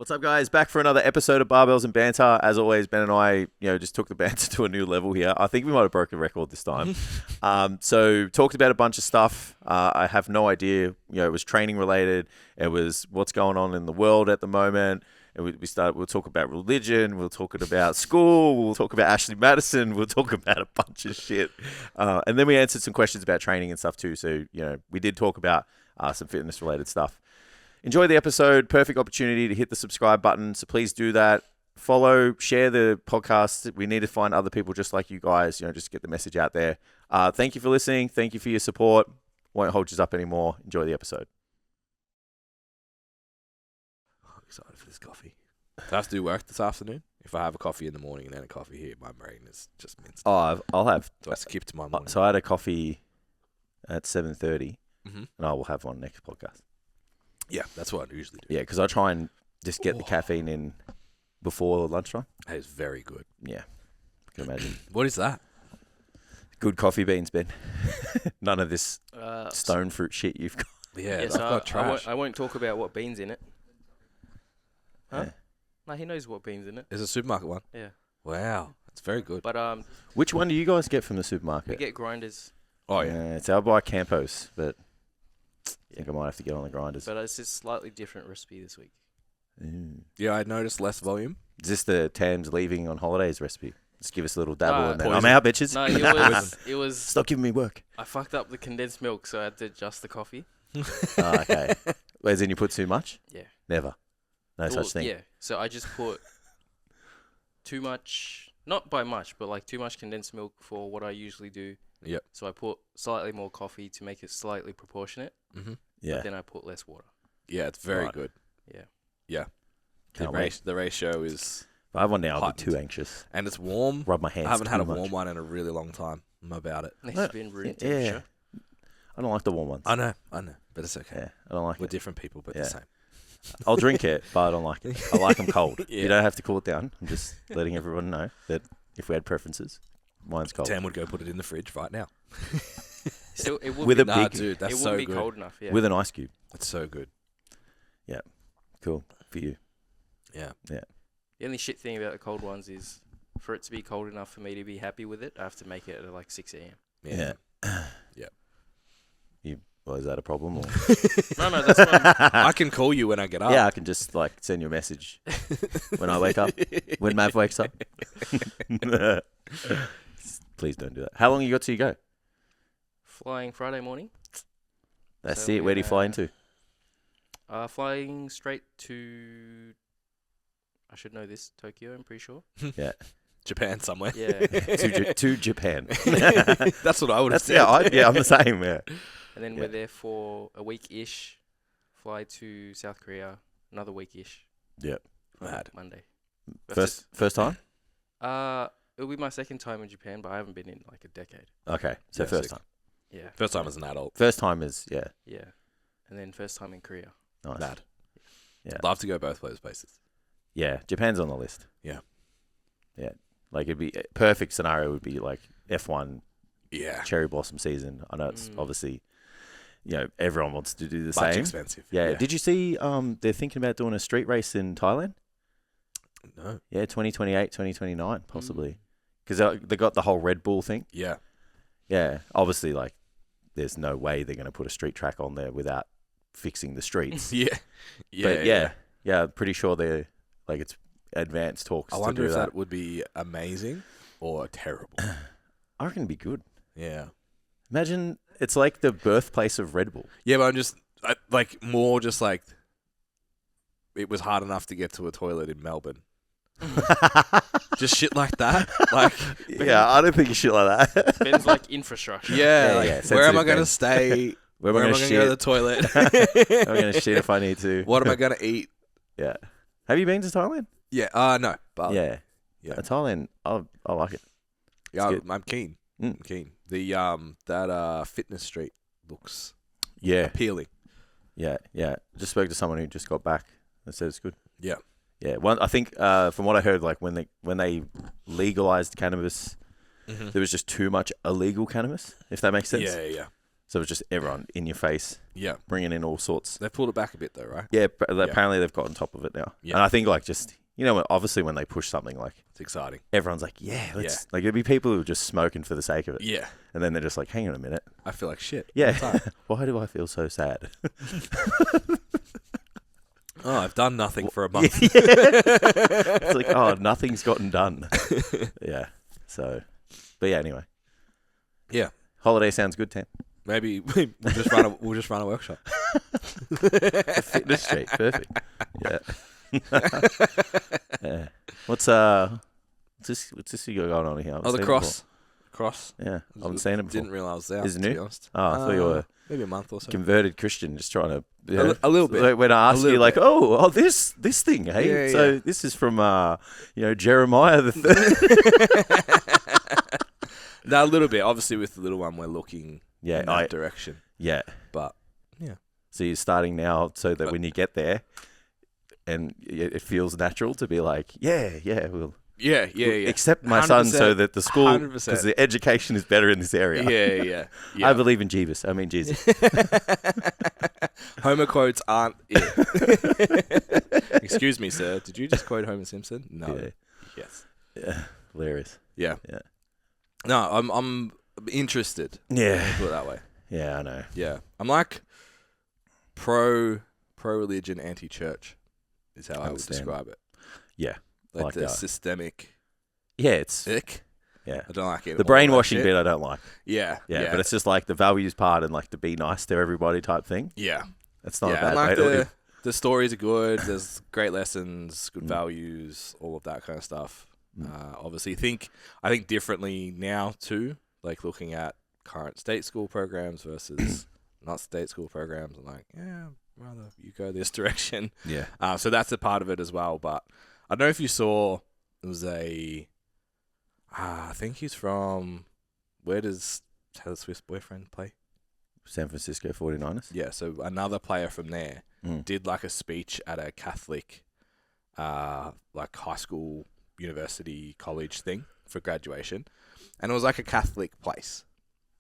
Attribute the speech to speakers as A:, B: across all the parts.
A: What's up, guys? Back for another episode of Barbells and Banter. As always, Ben and I, just took the banter to a new level here. I think we might have broken a record this time. So talked about a bunch of stuff. I have no idea. It was training related. It was what's going on in the world at the moment. And we'll talk about religion. We'll talk about school. We'll talk about Ashley Madison. We'll talk about a bunch of shit. And then we answered some questions about training and stuff too. So, we did talk about some fitness related stuff. Enjoy the episode. Perfect opportunity to hit the subscribe button. So please do that. Follow, share the podcast. We need to find other people just like you guys, just get the message out there. Thank you for listening. Thank you for your support. Won't hold you up anymore. Enjoy the episode.
B: I'm excited for this coffee. I have to do work this afternoon. If I have a coffee in the morning and then a coffee here, my brain is just minced.
A: Oh, I'll have.
B: So I skipped my morning.
A: So I had a coffee at 7:30,
B: and
A: I will have one next podcast.
B: Yeah, that's what I usually do.
A: Yeah, because I try and just get the caffeine in before lunchtime.
B: That is very good.
A: Yeah, I can imagine.
B: What is that?
A: Good coffee beans, Ben. None of this stone fruit shit you've got.
B: Yeah,
C: Yes,
B: I've got trash.
C: I won't talk about what beans in it. Huh?
A: Yeah.
C: No, he knows what beans in it.
B: There's a supermarket one.
C: Yeah.
B: Wow, it's very good.
C: But
A: Which one do you guys get from the
C: we
A: supermarket?
C: get grinders.
B: Oh yeah.
A: It's out by Campos, but I think I might have to get on the grinders.
C: But it's just slightly different recipe this week.
B: Yeah, I noticed less volume.
A: Is this the Tams leaving on holidays recipe? Just give us a little dabble and then
B: poison.
A: I'm out, bitches.
C: No, it was.
A: Stop giving me work.
C: I fucked up the condensed milk, so I had to adjust the coffee.
A: Okay. As in you put too much?
C: Yeah.
A: Never. No
C: Well,
A: such thing.
C: Yeah. So I just put too much, not by much, but like too much condensed milk for what I usually do.
B: Yep.
C: So I put slightly more coffee to make it slightly proportionate.
B: Mm-hmm.
A: Yeah.
C: But then I put less water.
B: Yeah, it's very
A: Right.
B: good.
C: Yeah.
B: Yeah.
A: Can't wait.
B: The ratio is,
A: If I have one now, I'll be
B: Heightened.
A: too anxious.
B: and it's warm.
A: Rub my hands
B: I haven't had a
A: too much.
B: warm one in a really long time. I'm about it.
C: Needs
A: No,
C: to be in room
A: yeah.
C: temperature.
A: I don't like the warm ones.
B: I know, but it's okay.
A: Yeah, I don't like
B: We're
A: it.
B: different people, but
A: Yeah.
B: the same.
A: I'll drink it, but I don't like it. I like them cold.
B: Yeah.
A: You don't have to cool it down. I'm just letting everyone know that if we had preferences, mine's cold.
B: Tam would go put it in the fridge right now.
C: Still, it would
A: With
C: be,
A: a
B: Nah,
A: big-
B: dude, that's
C: it
B: so
C: wouldn't be
B: good.
C: cold enough. Yeah.
A: With an ice cube.
B: It's so good.
A: Cool. For you.
B: Yeah.
C: The only shit thing about the cold ones is for it to be cold enough for me to be happy with it, I have to make it at like 6 a.m.
B: Yeah.
A: Well, is that a problem? Or?
C: No, that's what
B: I can call you when I get up.
A: Yeah, I can just send you a message when I wake up. When Mav wakes up. Please don't do that. How long you got till you go?
C: flying Friday morning.
A: That's
C: So
A: it. Where do you fly
C: we're-
A: into?
C: Flying straight to, I should know this, Tokyo, I'm pretty sure.
B: Japan somewhere.
C: Yeah.
A: to Japan.
B: That's what I would have
A: That's
B: said.
A: I'm the same. Yeah.
C: And then
A: Yeah.
C: we're there for a week-ish. Fly to South Korea, another week-ish.
A: Yep.
C: on
B: Mad.
C: Monday. We have to-
A: First time?
C: It'll be my second time in Japan, but I haven't been in like a decade.
A: Okay. So
B: Yeah,
A: first
B: sick.
A: time.
C: Yeah.
B: First time as an adult.
A: First time is
C: Yeah. And then first time in Korea.
A: nice.
B: Mad.
A: Yeah.
B: Love to go both those places.
A: Yeah, Japan's on the list.
B: Yeah.
A: Yeah. Like it'd be perfect scenario would be like F1
B: Yeah.
A: cherry blossom season. I know it's obviously everyone wants to do the
B: Much
A: same.
B: expensive.
A: Yeah. Did you see they're thinking about doing a street race in Thailand?
B: No.
A: Yeah, 2028, 2029 possibly. Cuz they got the whole Red Bull thing.
B: Yeah.
A: Yeah. Obviously like there's no way they're going to put a street track on there without fixing the streets.
B: Yeah.
A: But yeah, pretty sure they're like it's advanced talks
B: I
A: to
B: wonder
A: do
B: if
A: that.
B: that would be amazing or terrible.
A: I reckon it'd be good.
B: Yeah.
A: Imagine it's like the birthplace of Red Bull.
B: Yeah, but I'm just like it was hard enough to get to a toilet in Melbourne. Just shit like that. Like,
A: Yeah, I don't think you shit like that.
C: Ben's like infrastructure.
B: yeah, like,
A: yeah,
B: where am
A: sensitive
B: I going to
A: Ben.
B: stay?
A: Where
B: Where
A: am
B: am
A: I
B: I
A: going
B: going
A: to
B: to go to
A: shit?
B: the toilet?
A: I'm going to shit if I need to.
B: What am I going to eat?
A: Yeah. Have you been to Thailand?
B: Yeah, no. But
A: Yeah.
B: Yeah.
A: Thailand, I like it.
B: yeah,
A: good.
B: I'm keen.
A: Mm.
B: I'm keen. The that fitness street looks
A: Yeah.
B: appealing.
A: Yeah. Just spoke to someone who just got back and said it's good.
B: Yeah.
A: Yeah. I think from what I heard, like when they legalized cannabis, there was just too much illegal cannabis, if that makes sense.
B: Yeah.
A: So it's just everyone in your face,
B: Yeah.
A: bringing in all sorts.
B: They've pulled it back a bit though, right?
A: Yeah, apparently they've got on top of it now.
B: Yeah.
A: And I think like just, obviously when they push something, like
B: It's exciting.
A: everyone's like, let's, like there'd be people who are just smoking for the sake of it.
B: Yeah.
A: And then they're just like, hang on a minute.
B: I feel like shit.
A: Yeah. Why do I feel so sad?
B: Oh, I've done nothing for a month.
A: It's like, oh, nothing's gotten done. Yeah. So, but yeah, anyway.
B: Yeah.
A: Holiday sounds good, Tam.
B: Maybe we'll just run a workshop.
A: A fitness street. Perfect. Yeah. Yeah. What's this you got going on here?
B: Oh, the cross. Cross.
A: Yeah. I haven't seen it before.
B: Didn't realise I was there.
A: Is it
B: to
A: new?
B: be honest.
A: Oh, I thought you were
B: maybe a month or so.
A: converted Christian, just trying to
B: A little bit.
A: Like when I asked you, like, this thing, hey,
B: Yeah,
A: so
B: yeah.
A: this is from Jeremiah the third.
B: No, a little bit. Obviously, with the little one, we're looking in that direction.
A: Yeah.
B: But yeah.
A: So you're starting now, so that when you get there, and it feels natural to be like, we'll
B: Yeah.
A: accept my son, so that the school,
B: 100%.
A: because the education is better in this area.
B: Yeah.
A: I believe in Jesus. I mean Jesus.
B: Homer quotes aren't it. Excuse me, sir. Did you just quote Homer Simpson? No.
A: Yeah.
B: Yes.
A: Yeah. Hilarious.
B: Yeah.
A: Yeah.
B: No, I'm interested.
A: Yeah.
B: Put it that way.
A: Yeah, I know.
B: Yeah. I'm like pro religion, anti church is how I would
A: Understand.
B: describe it.
A: Yeah.
B: Like the
A: that.
B: systemic
A: Yeah, it's
B: ick.
A: yeah.
B: I don't like it.
A: The brainwashing bit I don't like.
B: Yeah.
A: Yeah, but it's just like the values part and like the be nice to everybody type thing.
B: Yeah.
A: That's not a
B: Yeah,
A: bad
B: and
A: way
B: like
A: to live.
B: the stories are good. There's great lessons, good values, all of that kind of stuff. Obviously, I think differently now too. Like looking at current state school programs versus not state school programs. I'm like, yeah, rather you go this direction.
A: Yeah.
B: So that's a part of it as well. But I don't know if you saw. It was I think he's from. Where does Taylor Swift's boyfriend play?
A: San Francisco 49ers.
B: Yeah, so another player from there
A: Mm.
B: did like a speech at a Catholic, like high school, university, college thing for graduation, and it was like a Catholic place.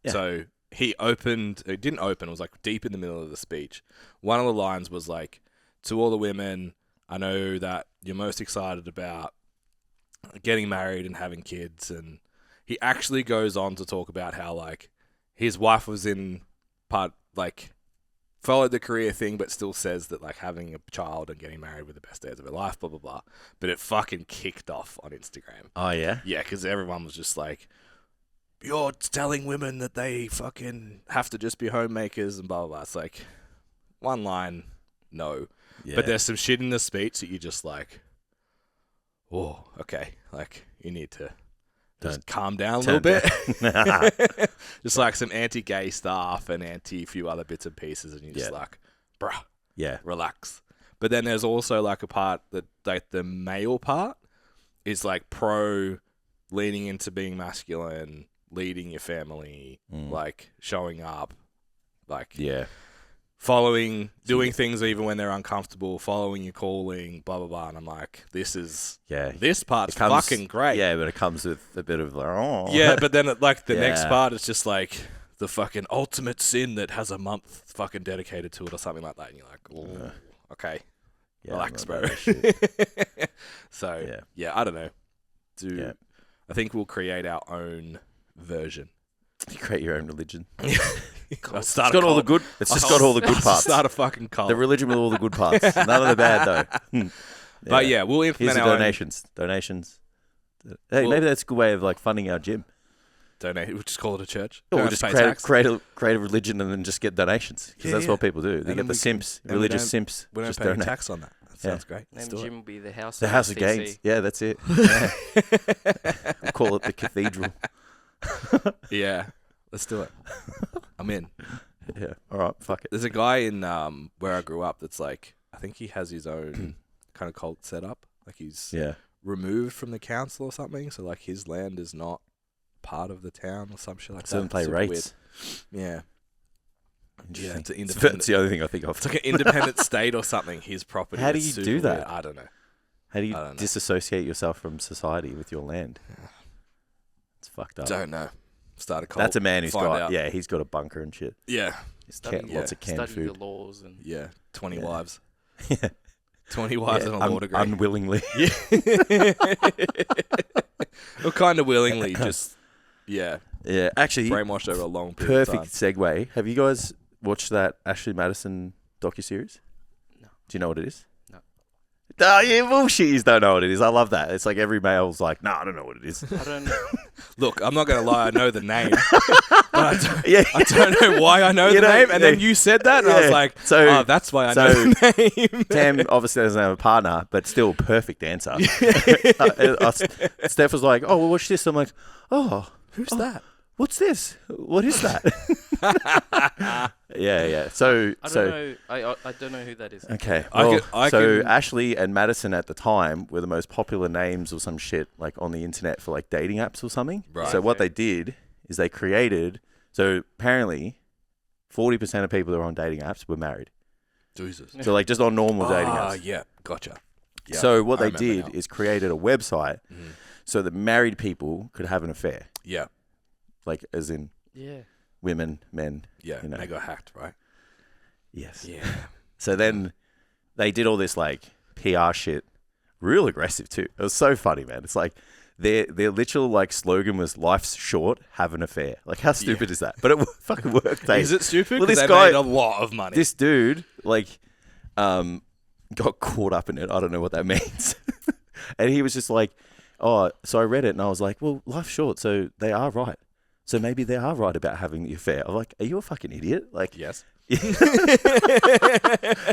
A: Yeah.
B: So he opened. It didn't open. It was like deep in the middle of the speech. One of the lines was like, "To all the women, I know that you're most excited about getting married and having kids," and he actually goes on to talk about how like his wife was in part like followed the career thing, but still says that like having a child and getting married were the best days of her life, blah blah blah. But it fucking kicked off on Instagram.
A: Oh yeah.
B: Yeah, because everyone was just like, "You're telling women that they fucking have to just be homemakers and blah blah blah." It's like one line, no.
A: Yeah.
B: But there's some shit in the speech that you just like, oh, okay, like you need to just calm down a little bit. Just like some anti-gay stuff and anti-few other bits and pieces, and you're just like, bruh,
A: Yeah.
B: relax. But then there's also like a part that like the male part is like pro leaning into being masculine, leading your family, like showing up, like
A: Yeah.
B: following, doing things even when they're uncomfortable, following your calling, blah blah blah. And I'm like, this part's fucking great.
A: Yeah, but it comes with a bit of like, oh.
B: Yeah, but then like the
A: Yeah.
B: next part is just like the fucking ultimate sin that has a month fucking dedicated to it or something like that, and you're like, oh, okay,
A: Yeah,
B: relax,
A: I'm
B: bro.
A: not about that shit.
B: So yeah, I don't know.
A: Yeah.
B: I think we'll create our own version.
A: You create your own religion.
B: It's
A: It's got all the good. It's just got all the good parts.
B: Start a fucking cult.
A: The religion with all the good parts. None of the bad though.
B: But yeah, we'll
A: Here's
B: implement
A: the
B: our own
A: donations. Hey, maybe that's a good way of like funding our gym.
B: donate. We'll just call it a church.
A: Or
B: Don't
A: we'll
B: have
A: just
B: to pay
A: create
B: tax.
A: a religion and then just get donations because
B: Yeah,
A: that's
B: yeah.
A: what people do. They
B: And
A: get
B: then
A: the
B: we
A: simps,
B: and we
A: religious
B: don't-
A: simps.
B: We don't
A: just
B: pay any
A: donate.
B: tax on that. That
A: Yeah.
B: sounds great. Let's
C: And
B: do it.
C: gym will be the house.
A: The House of
C: STC.
A: Gains. Yeah, that's it. Yeah. We'll call it the cathedral.
B: Yeah, let's do it. I'm in.
A: Yeah. All right. Fuck it.
B: There's a guy in where I grew up that's like, I think he has his own kind of cult set up. Like he's
A: Yeah.
B: removed from the council or something. So like his land is not part of the town or some shit like
A: Doesn't
B: that.
A: play
B: Super
A: rates.
B: weird. Yeah. Yeah, it's an
A: It's
B: independent.
A: the only thing I think of.
B: It's like an independent state or something. His property.
A: How do
B: is
A: you
B: super
A: do that?
B: weird. I don't know.
A: How do you
B: I don't know.
A: disassociate yourself from society with your land? It's fucked up.
B: Don't know. start a cult.
A: That's a man who's
B: find
A: got,
B: out.
A: yeah, he's got a bunker and shit.
B: Yeah.
A: Lots of canned
C: study
A: food.
C: the laws and
B: Yeah. 20
A: Yeah.
B: wives.
A: Yeah.
B: 20 wives and a law degree.
A: Unwillingly.
B: Or kind of willingly, just, yeah,
A: Yeah, actually,
B: brainwashed over a long period of time.
A: perfect segue. Have you guys watched that Ashley Madison docuseries?
C: No.
A: Do you know what it is?
C: No.
A: Oh, yeah, bullshit. You don't know what it is. I love that. It's like every male's like, I don't know what it is.
C: I don't know.
B: Look, I'm not going to lie, I know the name. But
A: Yeah.
B: I don't know why I know
A: You
B: the
A: know,
B: name. And then
A: yeah.
B: you said that, and I was
A: Yeah.
B: like,
A: So-
B: that's why I know the name.
A: Tam obviously doesn't have a partner, but still perfect answer. Steph was like, oh, well, watch this. I'm like, oh,
B: Who's that?
A: what's this? What is that? yeah. So,
C: I don't know. I don't know who that is.
A: okay.
B: I
A: Well,
B: I
A: so
B: can-
A: Ashley and Madison at the time were the most popular names or some shit like on the internet for like dating apps or something.
B: Right.
A: So what they did is they created. So apparently, 40% of people that are on dating apps were married.
B: Jesus.
A: So like just on normal dating apps.
B: Yeah, gotcha. Yeah,
A: So what
B: I
A: they
B: remember
A: did
B: now.
A: is created a website so that married people could have an affair,
B: Yeah,
A: like as in
C: Yeah.
A: women, men.
B: yeah,
A: You know.
B: and they got hacked, right?
A: Yes.
B: Yeah.
A: So then they did all this like PR shit, real aggressive too. It was so funny, man. It's like their literal like slogan was "Life's short, have an affair." Like how stupid is that? But it fucking worked.
B: Is it stupid?
A: Well,
B: 'Cause
A: this
B: they
A: guy-
B: made a lot of money.
A: This dude like got caught up in it. I don't know what that means. And he was just like, oh, so I read it and I was like, well, life's short, so they are right. So maybe they are right about having the affair. I'm like, are you a fucking idiot? Like,
B: yes.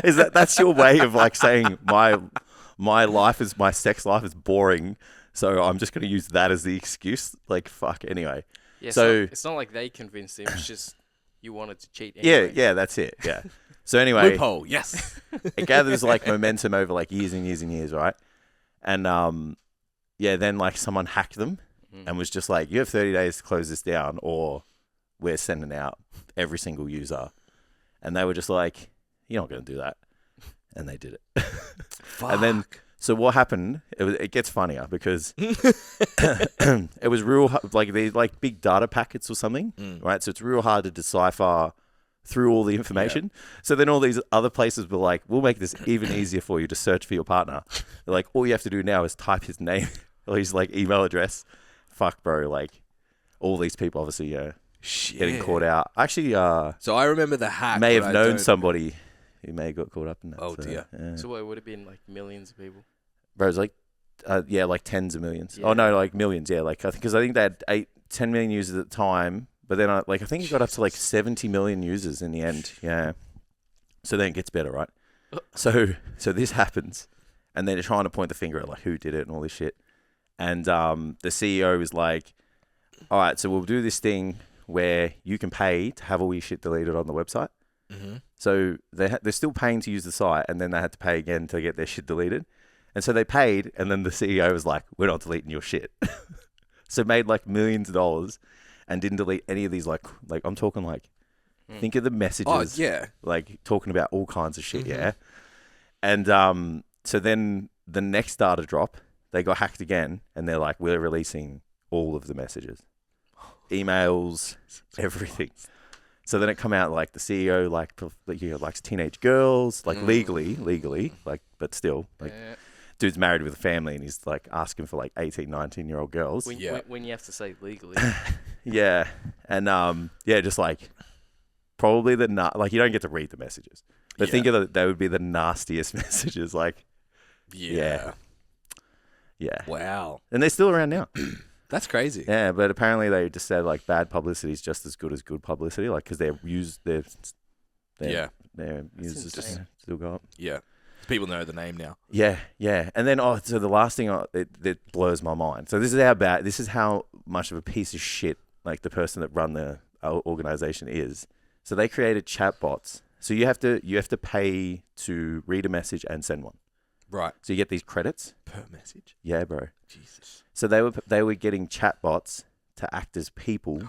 A: is that's your way of like saying my life is my sex life is boring, so I'm just going to use that as the excuse? Like, fuck. Anyway,
C: Yeah.
A: So-
C: It's not like they convinced him. It's just you wanted to cheat.
A: yeah,
C: Anyway.
A: yeah, that's it. Yeah. So anyway,
B: Loophole. Yes.
A: it gathers like momentum over like years and years and years, right? And yeah, then like someone hacked them and was just like, you have 30 days to close this down, or we're sending out every single user. And they were just like, you're not going to do that. And they did it. And then, so what happened, it gets funnier because it was like these like big data packets or something, right? So it's real hard to decipher through all the information. So then all these other places were like, we'll make this even easier for you to search for your partner. They're like, all you have to do now is type his name or his like email address. Fuck, bro. Like all these people obviously getting caught out. Actually,
B: So I remember the hack.
A: may
B: but
A: have
B: I
A: known
B: don't-
A: somebody who may have got caught up in that.
B: Oh, dear.
A: Yeah.
C: So what, it would have been like millions of people.
A: Bro, it was like, yeah, like tens of millions.
C: Yeah.
A: Oh no, like millions. Yeah, like because I think they had 10 million users at the time, but then I think it got up to like 70 million users in the end. Yeah. So then it gets better, right? So this happens, and they're trying to point the finger at like who did it and all this shit, and the CEO is like, all right, so we'll do this thing where you can pay to have all your shit deleted on the website. So they're still paying to use the site, and then they had to pay again to get their shit deleted. And so they paid, and then the CEO was like, we're not deleting your shit. So made like millions of dollars and didn't delete any of these, like I'm talking like, think of the messages.
B: Oh, yeah.
A: Like talking about all kinds of shit, yeah? And so then the next data drop, they got hacked again, and they're like, we're releasing all of the messages. Emails, everything. So then it come out like the CEO likes teenage girls, like legally, like, but still, like dude's married with a family and he's like asking for like 18, 19-year-old girls.
C: When you have to say legally.
A: Yeah. And yeah, just like probably like you don't get to read the messages. But think of they would be the nastiest messages, like yeah.
B: Wow.
A: And they're still around now.
B: That's crazy.
A: Yeah, but apparently they just said like bad publicity is just as good as good publicity, like because their users just still go up.
B: Yeah. People know the name now.
A: Yeah. And then so the last thing that blows my mind. So this is how much of a piece of shit like the person that run the organization is. So they created chatbots. So you have to pay to read a message and send one.
B: Right.
A: So you get these credits
B: Per message.
A: Yeah, bro.
B: Jesus.
A: So they were getting chatbots to act as people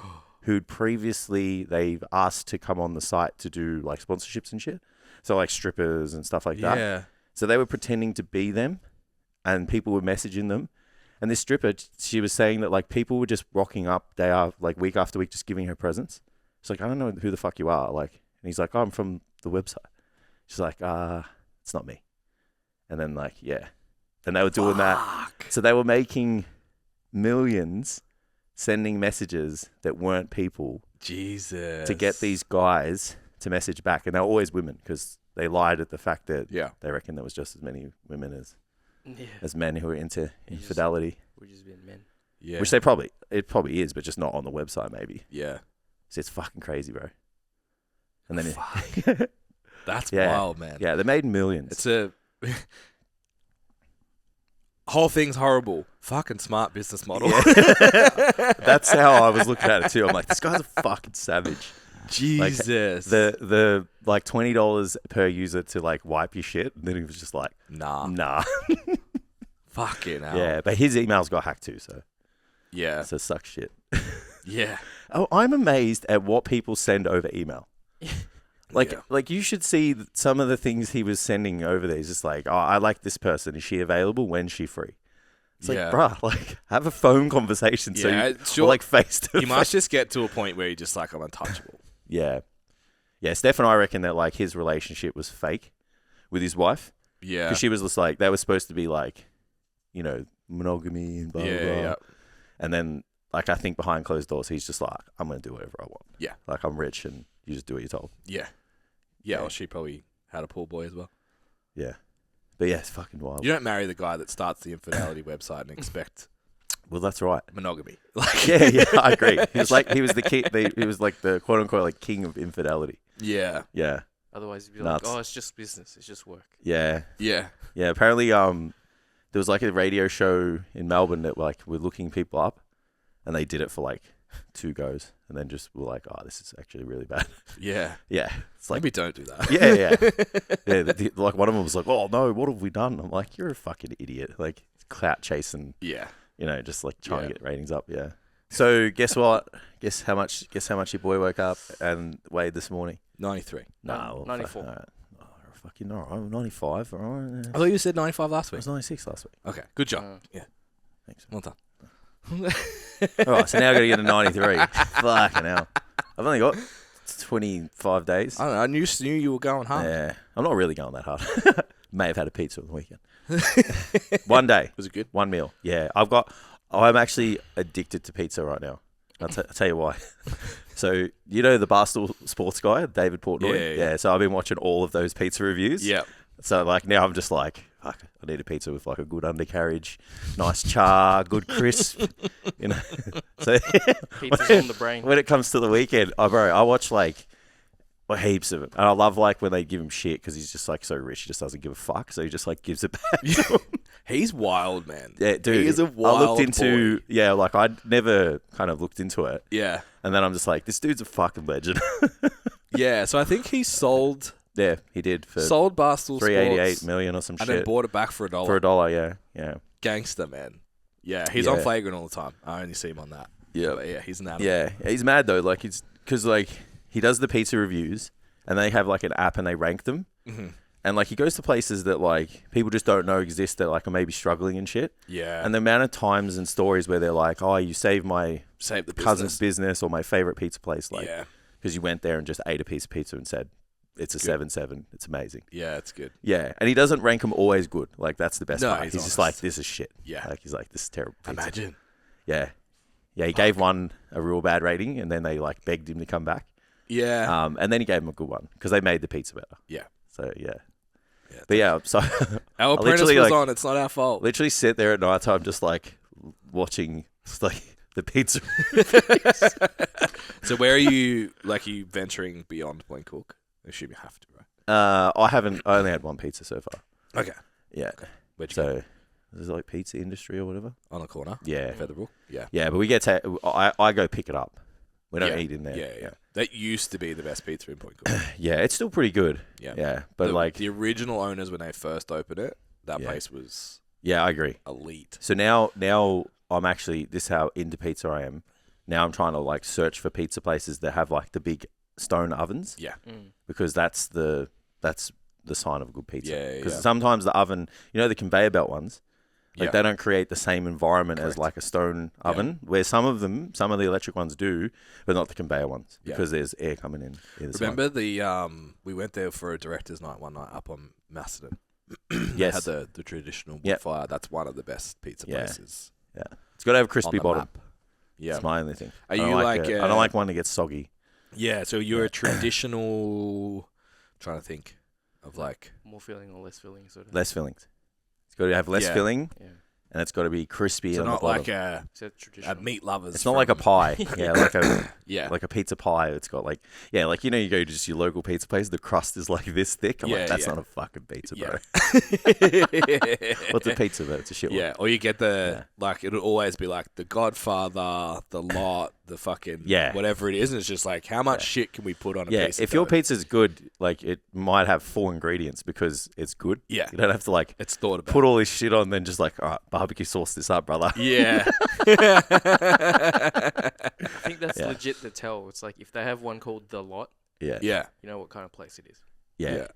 A: who'd previously they've asked to come on the site to do like sponsorships and shit. So like strippers and stuff like that.
B: Yeah.
A: So they were pretending to be them, and people were messaging them, And this stripper, she was saying that like people were just rocking up week after week, just giving her presents. She's like, I don't know who the fuck you are. Like, and he's like, oh, I'm from the website. She's like, it's not me. And then like, yeah. And they were doing that. So they were making millions sending messages that weren't people.
B: Jesus.
A: To get these guys to message back. And they were always women because they lied at the fact that they reckon there was just as many women as men who are into infidelity.
C: We're just being men.
A: Yeah. Which it probably is, but just not on the website maybe.
B: Yeah.
A: So it's fucking crazy, bro. And then
B: that's wild, man.
A: Yeah, they made millions.
B: It's a whole thing's horrible. Fucking smart business model.
A: Yeah. That's how I was looking at it too. I'm like, this guy's a fucking savage.
B: Jesus.
A: Like, the like $20 per user to like wipe your shit. And then he was just like, nah.
B: Fucking hell.
A: Yeah, but his emails got hacked too, so.
B: Yeah.
A: So sucks shit.
B: Yeah.
A: Oh, I'm amazed at what people send over email. Like you should see some of the things he was sending over there. He's just like, oh, I like this person. Is she available? When's she free? It's like, bruh, like have a phone conversation. Or like face to face.
B: You must just get to a point where you're just like, I'm untouchable.
A: Yeah. Yeah, Steph and I reckon that like his relationship was fake with his wife.
B: Yeah.
A: Because she was just like, they were supposed to be like, you know, monogamy and blah, blah, blah. Yeah. And then like I think behind closed doors, he's just like, I'm going to do whatever I want.
B: Yeah.
A: Like I'm rich and you just do what you're told.
B: Yeah. Yeah, or she probably had a pool boy as well.
A: Yeah. But yeah, it's fucking wild.
B: You don't marry the guy that starts the infidelity website and expect
A: well, that's right.
B: monogamy.
A: Yeah, I agree. He was like the king. He was like the quote unquote like king of infidelity.
B: Yeah.
A: Yeah.
C: Otherwise, you'd be like, oh, it's just business. It's just work.
A: Yeah.
B: Yeah.
A: Yeah. Apparently, there was like a radio show in Melbourne that like were looking people up, and they did it for like 2 goes, and then just were like, oh, this is actually really bad.
B: Yeah.
A: Yeah. It's like,
B: maybe don't do that.
A: Yeah. Like one of them was like, oh no, what have we done? I'm like, you're a fucking idiot. Like clout chasing.
B: Yeah.
A: You know, just like trying to get ratings up. Yeah. So guess what? Guess how much your boy woke up and weighed this morning?
B: 93.
A: No,
C: 94.
A: Fucking no, I'm 95. All right.
B: I thought you said 95 last
A: I
B: week.
A: was 96 last week.
B: Okay, good job. Yeah.
A: Thanks.
B: Well done.
A: All right, so now I got to get to 93. Fucking hell. I've only got 25 days.
B: I don't know. I knew you were going hard.
A: Yeah. I'm not really going that hard. May have had a pizza on the weekend. One day.
B: Was it good?
A: One meal. Yeah. I'm actually addicted to pizza right now. I'll tell you why. So, you know the Barstool sports guy, David Portnoy? Yeah. So I've been watching all of those pizza reviews.
B: Yeah.
A: So like now I'm just like, fuck, I need a pizza with like a good undercarriage, nice char, good crisp, you know. So
C: pizza's on the brain.
A: When it comes to the weekend, I watch like heaps of it, and I love like when they give him shit because he's just like so rich, he just doesn't give a fuck, so he just like gives it back. To him.
B: He's wild, man.
A: Yeah, dude.
B: He is a wild
A: I looked into
B: boy.
A: Yeah, like I'd never kind of looked into it.
B: Yeah,
A: and then I'm just like, this dude's a fucking legend.
B: Yeah, so I think he sold.
A: Yeah, he did for
B: sold Barstool
A: $388 million or some shit,
B: and then bought it back for $1.
A: For $1, yeah.
B: Gangster, man. Yeah, he's on Flagrant all the time. I only see him on that.
A: Yeah,
B: but yeah, he's an animal.
A: Yeah, he's mad though. Like it's because like he does the pizza reviews, and they have like an app and they rank them. Mm-hmm. And like he goes to places that like people just don't know exist that like are maybe struggling and shit.
B: Yeah.
A: And the amount of times and stories where they're like, "Oh, you saved my cousin's business or my favorite pizza place," like because you went there and just ate a piece of pizza and said it's a 7-7. It's amazing.
B: Yeah, it's good.
A: Yeah, and he doesn't rank them always good. Like that's the best part. He's
B: honest.
A: just like, this is shit.
B: Yeah.
A: Like he's like, this is terrible pizza.
B: Imagine.
A: Yeah. Yeah, he gave one a real bad rating, and then they like begged him to come back.
B: Yeah.
A: And then he gave him a good one because they made the pizza better.
B: Yeah.
A: So yeah. But yeah, so
B: our apprentice was on. It's not our fault.
A: Literally sit there at night time, just like watching just, like the pizza.
B: So where are you? Like, are you venturing beyond Point Cook? I assume you have to, right?
A: I only had one pizza so far.
B: Okay.
A: Yeah.
B: Okay. Where'd you go?
A: Is it like pizza industry or whatever?
B: On the corner.
A: Yeah.
B: Featherbrook. Yeah.
A: Yeah, but we get to. I go pick it up. We don't eat in there.
B: Yeah. That used to be the best pizza in Point Cook.
A: Yeah, it's still pretty good. Yeah. But like
B: the original owners when they first opened it, that place was.
A: Yeah, I agree.
B: Elite.
A: So now I'm actually, this is how into pizza I am. Now I'm trying to like search for pizza places that have like the big stone ovens.
B: Yeah.
A: Because that's the sign of a good pizza.
B: Yeah.
A: Because sometimes the oven, you know, the conveyor belt ones, Like they don't create the same environment as like a stone oven, where some of the electric ones do, but not the conveyor ones because there's air coming in either side.
B: Remember we went there for a director's night one night up on Macedon.
A: Yes.
B: They had the traditional wood fire. That's one of the best pizza places.
A: Yeah. It's got to have a crispy
B: on the
A: bottom.
B: map. Yeah.
A: That's my only thing.
B: Are
A: I don't
B: you
A: like I don't like one that gets soggy.
B: Yeah, so you're a traditional trying to think of like
C: More filling or less filling, sort of.
A: Less fillings. It's got to have less filling, and it's got to be crispy
B: so
A: on the
B: not
A: bottom.
B: like a
C: traditional.
B: meat lovers.
A: It's not like a pie. Like a pizza pie. It's got like like you go to just your local pizza place. The crust is like this thick. I'm like, that's not a fucking pizza, bro. What's a pizza, bro? It's a shit one.
B: Yeah, or you get the like it'll always be like the Godfather, the Lot, the fucking whatever it is. And it's just like how much shit can we put on a piece?
A: If your pizza's good, like it might have 4 ingredients because it's good.
B: Yeah,
A: you don't have to like
B: it's thought about.
A: Put all this shit on, then just like all right, barbecue sauce this up, brother.
B: Yeah.
C: I think that's legit to tell. It's like if they have one called The Lot,
B: you
C: know what kind of place it is.
A: Yeah.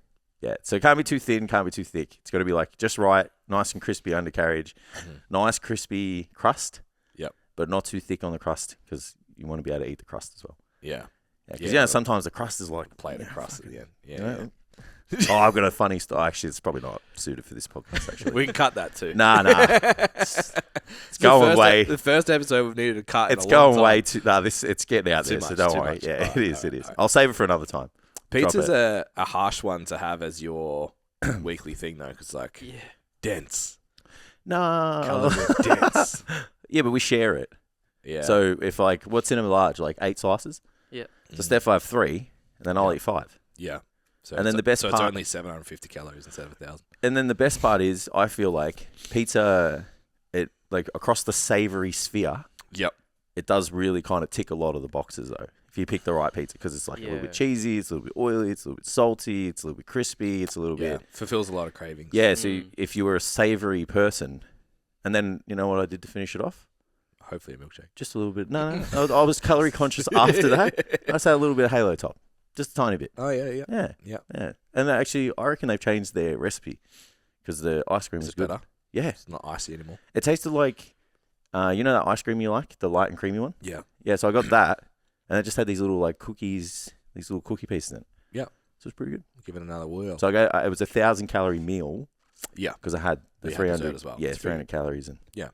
A: So it can't be too thin, can't be too thick. It's got to be like just right, nice and crispy undercarriage, nice crispy crust.
B: Yep.
A: But not too thick on the crust because you want to be able to eat the crust as well.
B: Yeah.
A: Because sometimes the crust is like
B: plateaued crust at the end.
A: Yeah. I've got a funny story. Actually, it's probably not suited for this podcast. Actually,
B: we can cut that too.
A: Nah. It's going way.
B: The first episode we've needed to cut.
A: It's going way too. Nah, it's getting out there,
B: much,
A: so don't worry.
B: much.
A: Yeah,
B: Right,
A: it is. I'll save it for another time.
B: Pizza's a harsh one to have as your weekly thing though, because dense.
A: No,
B: Calorie dense.
A: Yeah, but we share it.
B: Yeah.
A: So if like what's in a large, like 8 slices.
C: Yeah.
A: So Steph will have 3, and then I'll eat 5.
B: Yeah. So
A: and then the best part,
B: it's only 750 calories instead of 1,000.
A: And then the best part is, I feel like pizza, it like across the savory sphere.
B: Yep.
A: It does really kind of tick a lot of the boxes though, if you pick the right pizza, because it's like a little bit cheesy, it's a little bit oily, it's a little bit salty, it's a little bit crispy, it's a little bit
B: fulfills a lot of cravings.
A: Yeah. So if you were a savory person, and then you know what I did to finish it off?
B: Hopefully a milkshake.
A: Just a little bit. No. I was calorie conscious after that. I say a little bit of Halo Top. Just a tiny bit.
B: Oh, yeah.
A: And actually, I reckon they've changed their recipe because the ice cream was good.
B: Better?
A: Yeah.
B: It's not icy anymore.
A: It tasted like, you know that ice cream you like? The light and creamy one?
B: Yeah.
A: Yeah, so I got that, and it just had these little like cookies, these little cookie pieces in it.
B: Yeah.
A: So it was pretty good.
B: Give it another whirl.
A: So it was a 1,000-calorie meal.
B: Yeah.
A: Because I had the 300
B: as well.
A: Yeah, 300 calories in.
B: Yeah.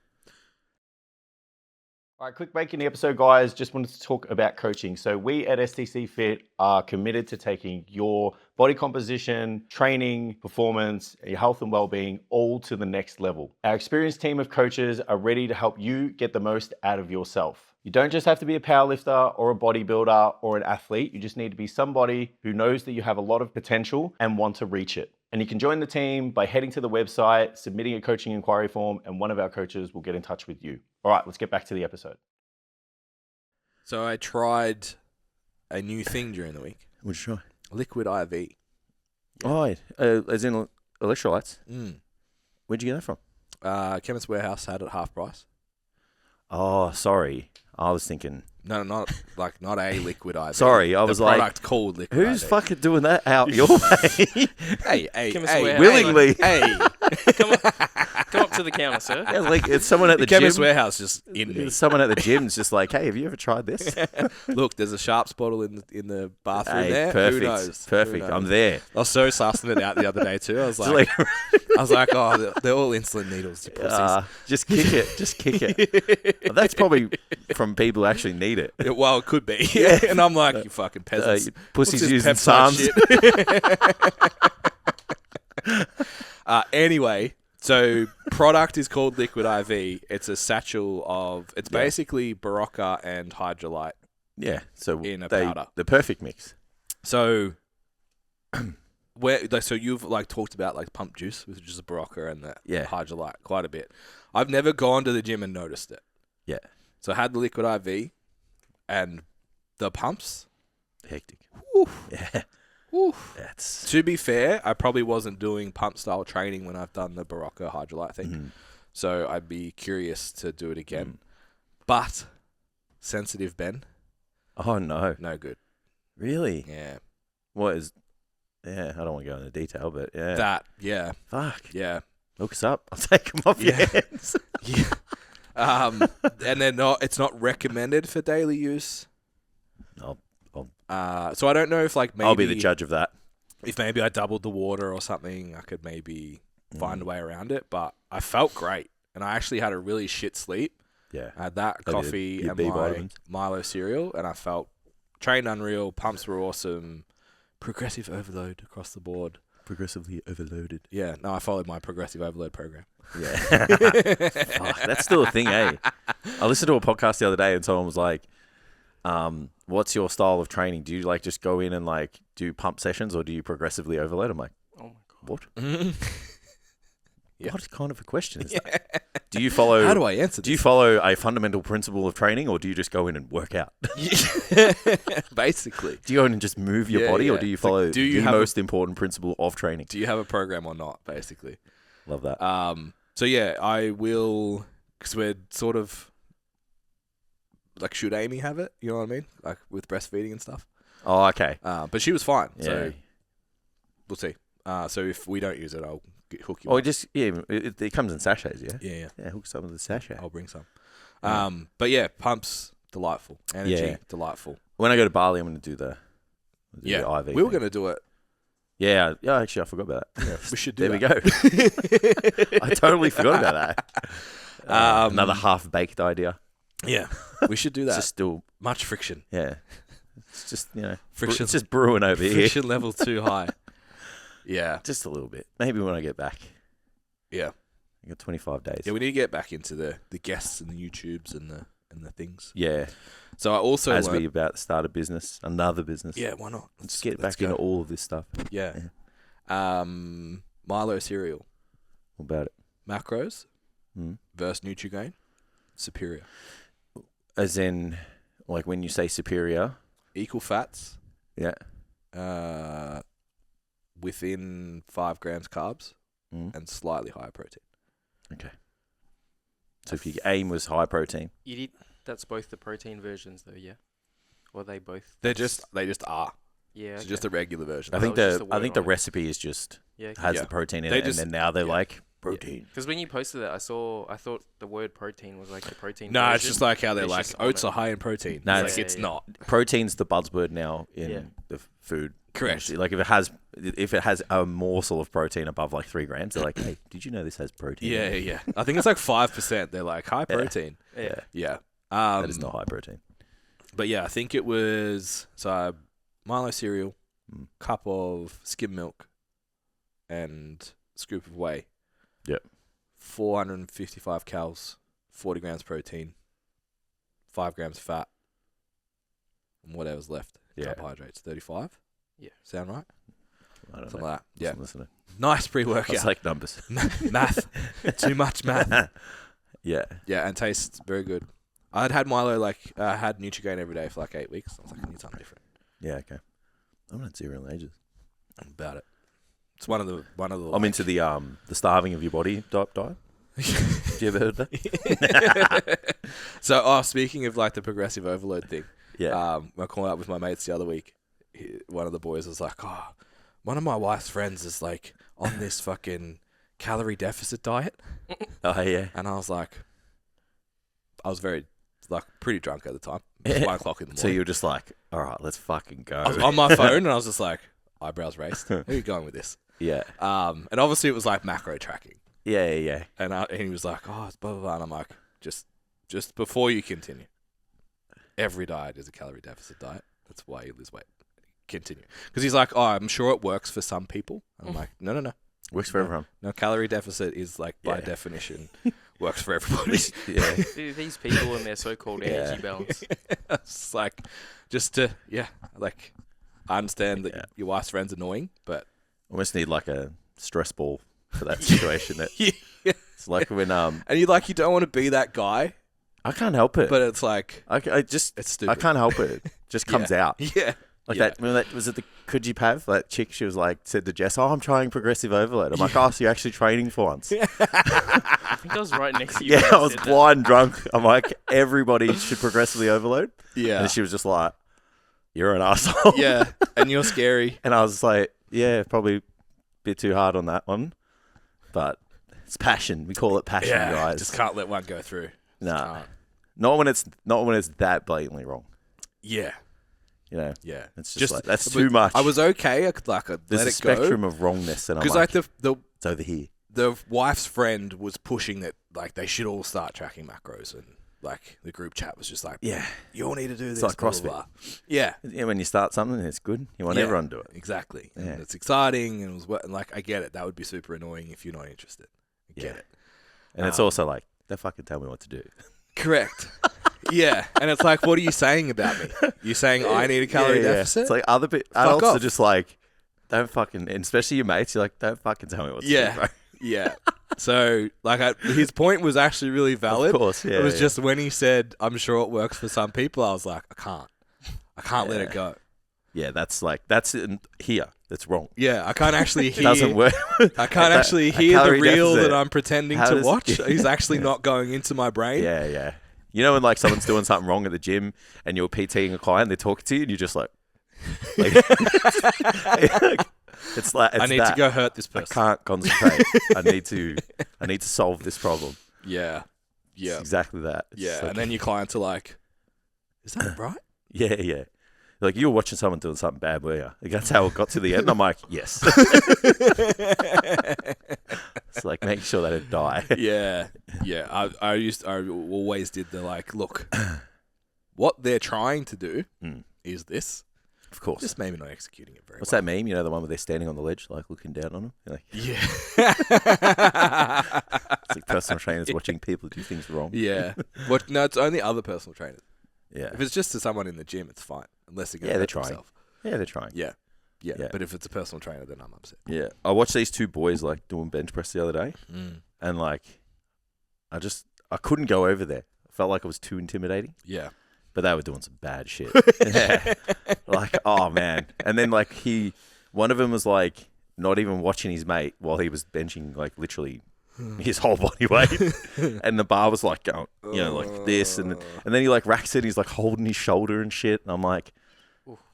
A: All right, quick break in the episode, guys. Just wanted to talk about coaching. So we at STCfit are committed to taking your body composition, training, performance, your health and well-being all to the next level. Our experienced team of coaches are ready to help you get the most out of yourself. You don't just have to be a powerlifter or a bodybuilder or an athlete. You just need to be somebody who knows that you have a lot of potential and want to reach it. And you can join the team by heading to the website, submitting a coaching inquiry form, and one of our coaches will get in touch with you. All right, let's get back to the episode.
B: So I tried a new thing during the week.
A: What'd you try?
B: Liquid IV.
A: Oh, as in electrolytes? Where'd you get that from?
B: Chemist Warehouse had it half price.
A: Oh, sorry. I was thinking...
B: No, not a liquid IV.
A: Sorry, I was
B: the
A: like...
B: product called liquid
A: who's
B: IV.
A: fucking doing that out your way?
B: Hey,
A: willingly.
B: Hey.
C: Come up to the counter, sir.
A: Yeah, like it's someone at the
B: Chemist
A: gym.
B: Warehouse just in me.
A: Someone at the gym's just like, hey, have you ever tried this?
B: Look, there's a Sharps bottle in the bathroom there.
A: Perfect.
B: Who knows?
A: Perfect.
B: Who knows?
A: I'm there.
B: I was so sussing it out the other day too. I was like, oh, they're all insulin needles. You pussies.
A: Just kick it. Just kick it. Well, that's probably from people who actually need it.
B: Well, it could be. Yeah. And I'm like, you fucking peasants.
A: You pussies
B: What's
A: using
B: this peptide
A: Psalms.
B: shit? Anyway, so product is called Liquid IV. It's a satchel of, it's basically Berocca and Hydrolyte.
A: Yeah. So
B: in a powder.
A: The perfect mix.
B: So so you've like talked about like pump juice, which is a Berocca and the Hydrolyte quite a bit. I've never gone to the gym and noticed it.
A: Yeah.
B: So I had the Liquid IV and the pumps.
A: Hectic.
B: Oof.
A: Yeah.
B: Oof.
A: That's...
B: To be fair, I probably wasn't doing pump style training when I've done the Berocca Hydrolyte thing.
A: Mm-hmm.
B: So I'd be curious to do it again. But sensitive Ben.
A: Oh, no.
B: No good.
A: Really?
B: Yeah.
A: What is... Yeah, I don't want to go into detail, but yeah.
B: That, yeah.
A: Fuck.
B: Yeah.
A: Hook us up. I'll take them off your hands.
B: Yeah. And it's not recommended for daily use.
A: I'll
B: So I don't know if like maybe
A: I'll be the judge of that.
B: If maybe I doubled the water or something, I could maybe find a way around it. But I felt great, and I actually had a really shit sleep.
A: Yeah.
B: I had that
A: Maybe
B: coffee
A: your
B: and
A: B
B: my
A: vitamins.
B: Milo cereal, and I felt trained unreal. Pumps were awesome. Progressive overload across the board.
A: Progressively overloaded.
B: Yeah, no, I followed my progressive overload program.
A: Yeah. Fuck, that's still a thing, eh? I listened to a podcast the other day and someone was like, what's your style of training? Do you like just go in and like do pump sessions or do you progressively overload? I'm like,
C: Oh my god.
A: what?
B: Yeah.
A: What kind of a question is that? Do you follow...
B: How do I answer this?
A: Do you follow a fundamental principle of training or do you just go in and work out?
B: Basically.
A: Do you go in and just move your body or do you
B: It's like,
A: follow
B: do you
A: the
B: have
A: most important principle of training?
B: Do you have a program or not, basically?
A: Love that.
B: So yeah, I will, because we're sort of, like, should Amy have it? You know what I mean? Like, with breastfeeding and stuff.
A: Oh, okay.
B: But she was fine,
A: Yeah.
B: so we'll see. So if we don't use it, I'll hook you
A: Oh,
B: up.
A: it comes in sachets, yeah?
B: Yeah.
A: Yeah, hook some of the sachet.
B: I'll bring some. But yeah, pumps, delightful. Energy,
A: Yeah.
B: delightful.
A: When I go to Bali, I'm going to do the
B: Yeah,
A: IV.
B: we were
A: thing.
B: going to do it.
A: Yeah, actually, I forgot about that.
B: Yeah, we should do
A: There
B: that.
A: we go. I totally forgot about that. Another half-baked idea.
B: Yeah, we should do that.
A: It's just still,
B: Much friction.
A: yeah. It's just,
B: Friction.
A: it's just brewing over here.
B: Friction level too high. Yeah.
A: Just a little bit. Maybe when I get back.
B: Yeah.
A: I got 25 days.
B: Yeah, we need to get back into the guests and the YouTubes and the things.
A: Yeah.
B: So I also
A: As
B: learned,
A: we about to start a business, another business.
B: yeah, why not?
A: Let's get
B: let's
A: back into all of this stuff.
B: Yeah. Milo cereal,
A: What about it?
B: macros
A: Mm.
B: versus Nutrigrain, superior.
A: As in, like when you say superior,
B: Equal fats,
A: yeah.
B: within 5 grams carbs
A: Mm.
B: and slightly higher protein.
A: Okay. So if your aim was high protein,
C: You did. That's both the protein versions, though, yeah. Or they both.
B: They just are.
C: Yeah.
B: It's
C: Okay.
B: just a regular version.
A: I
C: That
A: think
C: was just a
A: I
C: word
A: think the
C: on it.
A: recipe is just
C: Yeah.
A: has
B: Yeah.
A: the protein in
B: They
A: it,
B: just-
A: and then now they're
B: yeah.
A: like protein.
C: Because when you posted that, I thought the word protein was like the protein.
B: No, it's
C: version.
B: just like how they're
C: It's
B: like
C: just on
B: oats
C: it.
B: are high in protein.
A: No,
B: It's like,
C: yeah,
B: it's
C: yeah.
B: not.
A: Protein's the buzzword now in
C: Yeah.
A: the food.
B: Correct.
A: industry. Like if it has a morsel of protein above like 3 grams, they're like, hey, did you know this has protein?
B: Yeah, yeah. I think it's like 5%. They're like high protein.
C: Yeah.
B: Yeah.
A: That is not high protein.
B: But yeah, I think it was Milo cereal,
A: Mm.
B: cup of skim milk, and scoop of whey.
A: Yep.
B: 455 calories, 40 grams protein, 5 grams fat, and whatever's left.
A: Yeah.
B: Carbohydrates, 35.
C: Yeah.
B: Sound right?
A: I don't
B: Something
A: know.
B: like that. Yeah.
A: Wasn't listening.
B: Nice
A: I
B: pre-workout.
A: was like numbers.
B: Math. Too much math.
A: Yeah.
B: Yeah, and tastes very good. I'd had Milo I had Nutrigrain every day for like 8 weeks. I was like, I need something different.
A: Yeah. Okay. I'm not cereal in ages.
B: I'm about it. It's one of the.
A: I'm into the starving of your body diet. Have you ever heard of that?
B: So, speaking of like the progressive overload thing,
A: Yeah.
B: I called up with my mates the other week. One of the boys was like, "Oh, one of my wife's friends is like on this fucking calorie deficit diet,"
A: Oh yeah.
B: and I was like, I was pretty drunk at the time. It was 1 o'clock in the morning.
A: So you were just like, all right, let's fucking go.
B: I was on my phone and I was just like, eyebrows raised. Where are you going with this?
A: Yeah.
B: And obviously it was like macro tracking.
A: Yeah.
B: And he was like, oh, it's blah, blah, blah. And I'm like, just before you continue, every diet is a calorie deficit diet. That's why you lose weight. Continue. Because he's like, oh, I'm sure it works for some people. And I'm like, no.
A: Works for everyone.
B: No, calorie deficit is like by
A: Yeah.
B: definition works for everybody.
A: Yeah.
C: These people and their so-called
A: Yeah.
C: energy balance.
B: It's like, I understand that
A: Yeah.
B: your wife's friend's annoying, but
A: Almost need like a stress ball for that situation.
B: yeah.
A: It's like when
B: And you don't want to be that guy,
A: I can't help it.
B: but it's like,
A: I just
B: it's stupid.
A: I can't help it. It just comes out.
B: Yeah.
A: Like
B: Yeah.
A: that. Remember that was it the Could You Have that chick? She was like said to Jess, "Oh, I'm trying progressive overload." I'm like, "Oh, so you're actually training for once?"
C: I think I was right next to you.
A: Yeah,
C: when
A: I
C: you
A: was
C: said that.
A: blind drunk. I'm like, everybody should progressively overload.
B: Yeah.
A: And she was just like, "You're an asshole."
B: Yeah. And you're scary.
A: And I was like, "Yeah, probably a bit too hard on that one, but It's passion. We call it passion, guys.
B: Just can't let one go through.
A: Nah. Not when it's that blatantly wrong.
B: Yeah.
A: You know.
B: Yeah.
A: It's just like, that's too much.
B: I was okay. I could let it go.
A: There's a spectrum of wrongness, and I'm
B: like
A: it's
B: the
A: over here.
B: The wife's friend was pushing that like they should all start tracking macros, and like the group chat was just like,
A: yeah,
B: you all need to do this.
A: It's like CrossFit.
B: Blah, blah, blah. Yeah.
A: When you start something, it's good. You want everyone to do it.
B: Exactly.
A: Yeah.
B: And it's exciting, and it was like I get it. That would be super annoying if you're not interested. I get it.
A: And it's also like, don't fucking tell me what to do.
B: Correct. Yeah, and it's like, what are you saying about me? You saying I need a calorie deficit?
A: It's like adults are just like, don't fucking, and especially your mates, you're like, don't fucking tell me what to do, bro.
B: Yeah. So, like, his point was actually really valid.
A: Of course, yeah.
B: It was just when he said, I'm sure it works for some people, I was like, I can't let it go.
A: Yeah, that's here. That's wrong.
B: Yeah, I can't actually hear.
A: It doesn't work.
B: I can't actually hear the reel
A: deficit.
B: that I'm pretending to watch. He's actually not going into my brain.
A: Yeah, yeah. You know when like someone's doing something wrong at the gym and you're PTing a client, they're talking to you and you're just like it's like
B: I need to go hurt this person.
A: I can't concentrate. I need to solve this problem.
B: Yeah. Yeah.
A: It's exactly that. It's
B: yeah. And then your clients are like, is that right?
A: Yeah, yeah. Like you were watching someone doing something bad, were you? Like, that's how it got to the end. I'm like, yes. It's like making sure they don't die.
B: Yeah, yeah. I always did the like, look, what they're trying to do is this.
A: Of course.
B: Just maybe not executing it very
A: What's
B: well.
A: that meme? You know, the one where they're standing on the ledge, like looking down on them? You're like,
B: yeah.
A: It's like personal trainers watching people do things wrong.
B: Yeah. No, it's only other personal trainers.
A: Yeah.
B: If it's just to someone in the gym, it's fine. Unless they're going to
A: they're
B: hurt
A: tring.
B: themselves.
A: Yeah, they're trying.
B: Yeah. Yeah.
A: Yeah.
B: But if it's a personal trainer, then I'm upset.
A: Yeah. I watched these two boys like doing bench press the other day, and like, I couldn't go over there. I felt like it was too intimidating.
B: Yeah.
A: But they were doing some bad shit. Yeah. Like, oh man. And then like one of them was like not even watching his mate while he was benching like literally his whole body weight. And the bar was like going, you know, like this. And then he like racks it. He's like holding his shoulder and shit. And I'm like,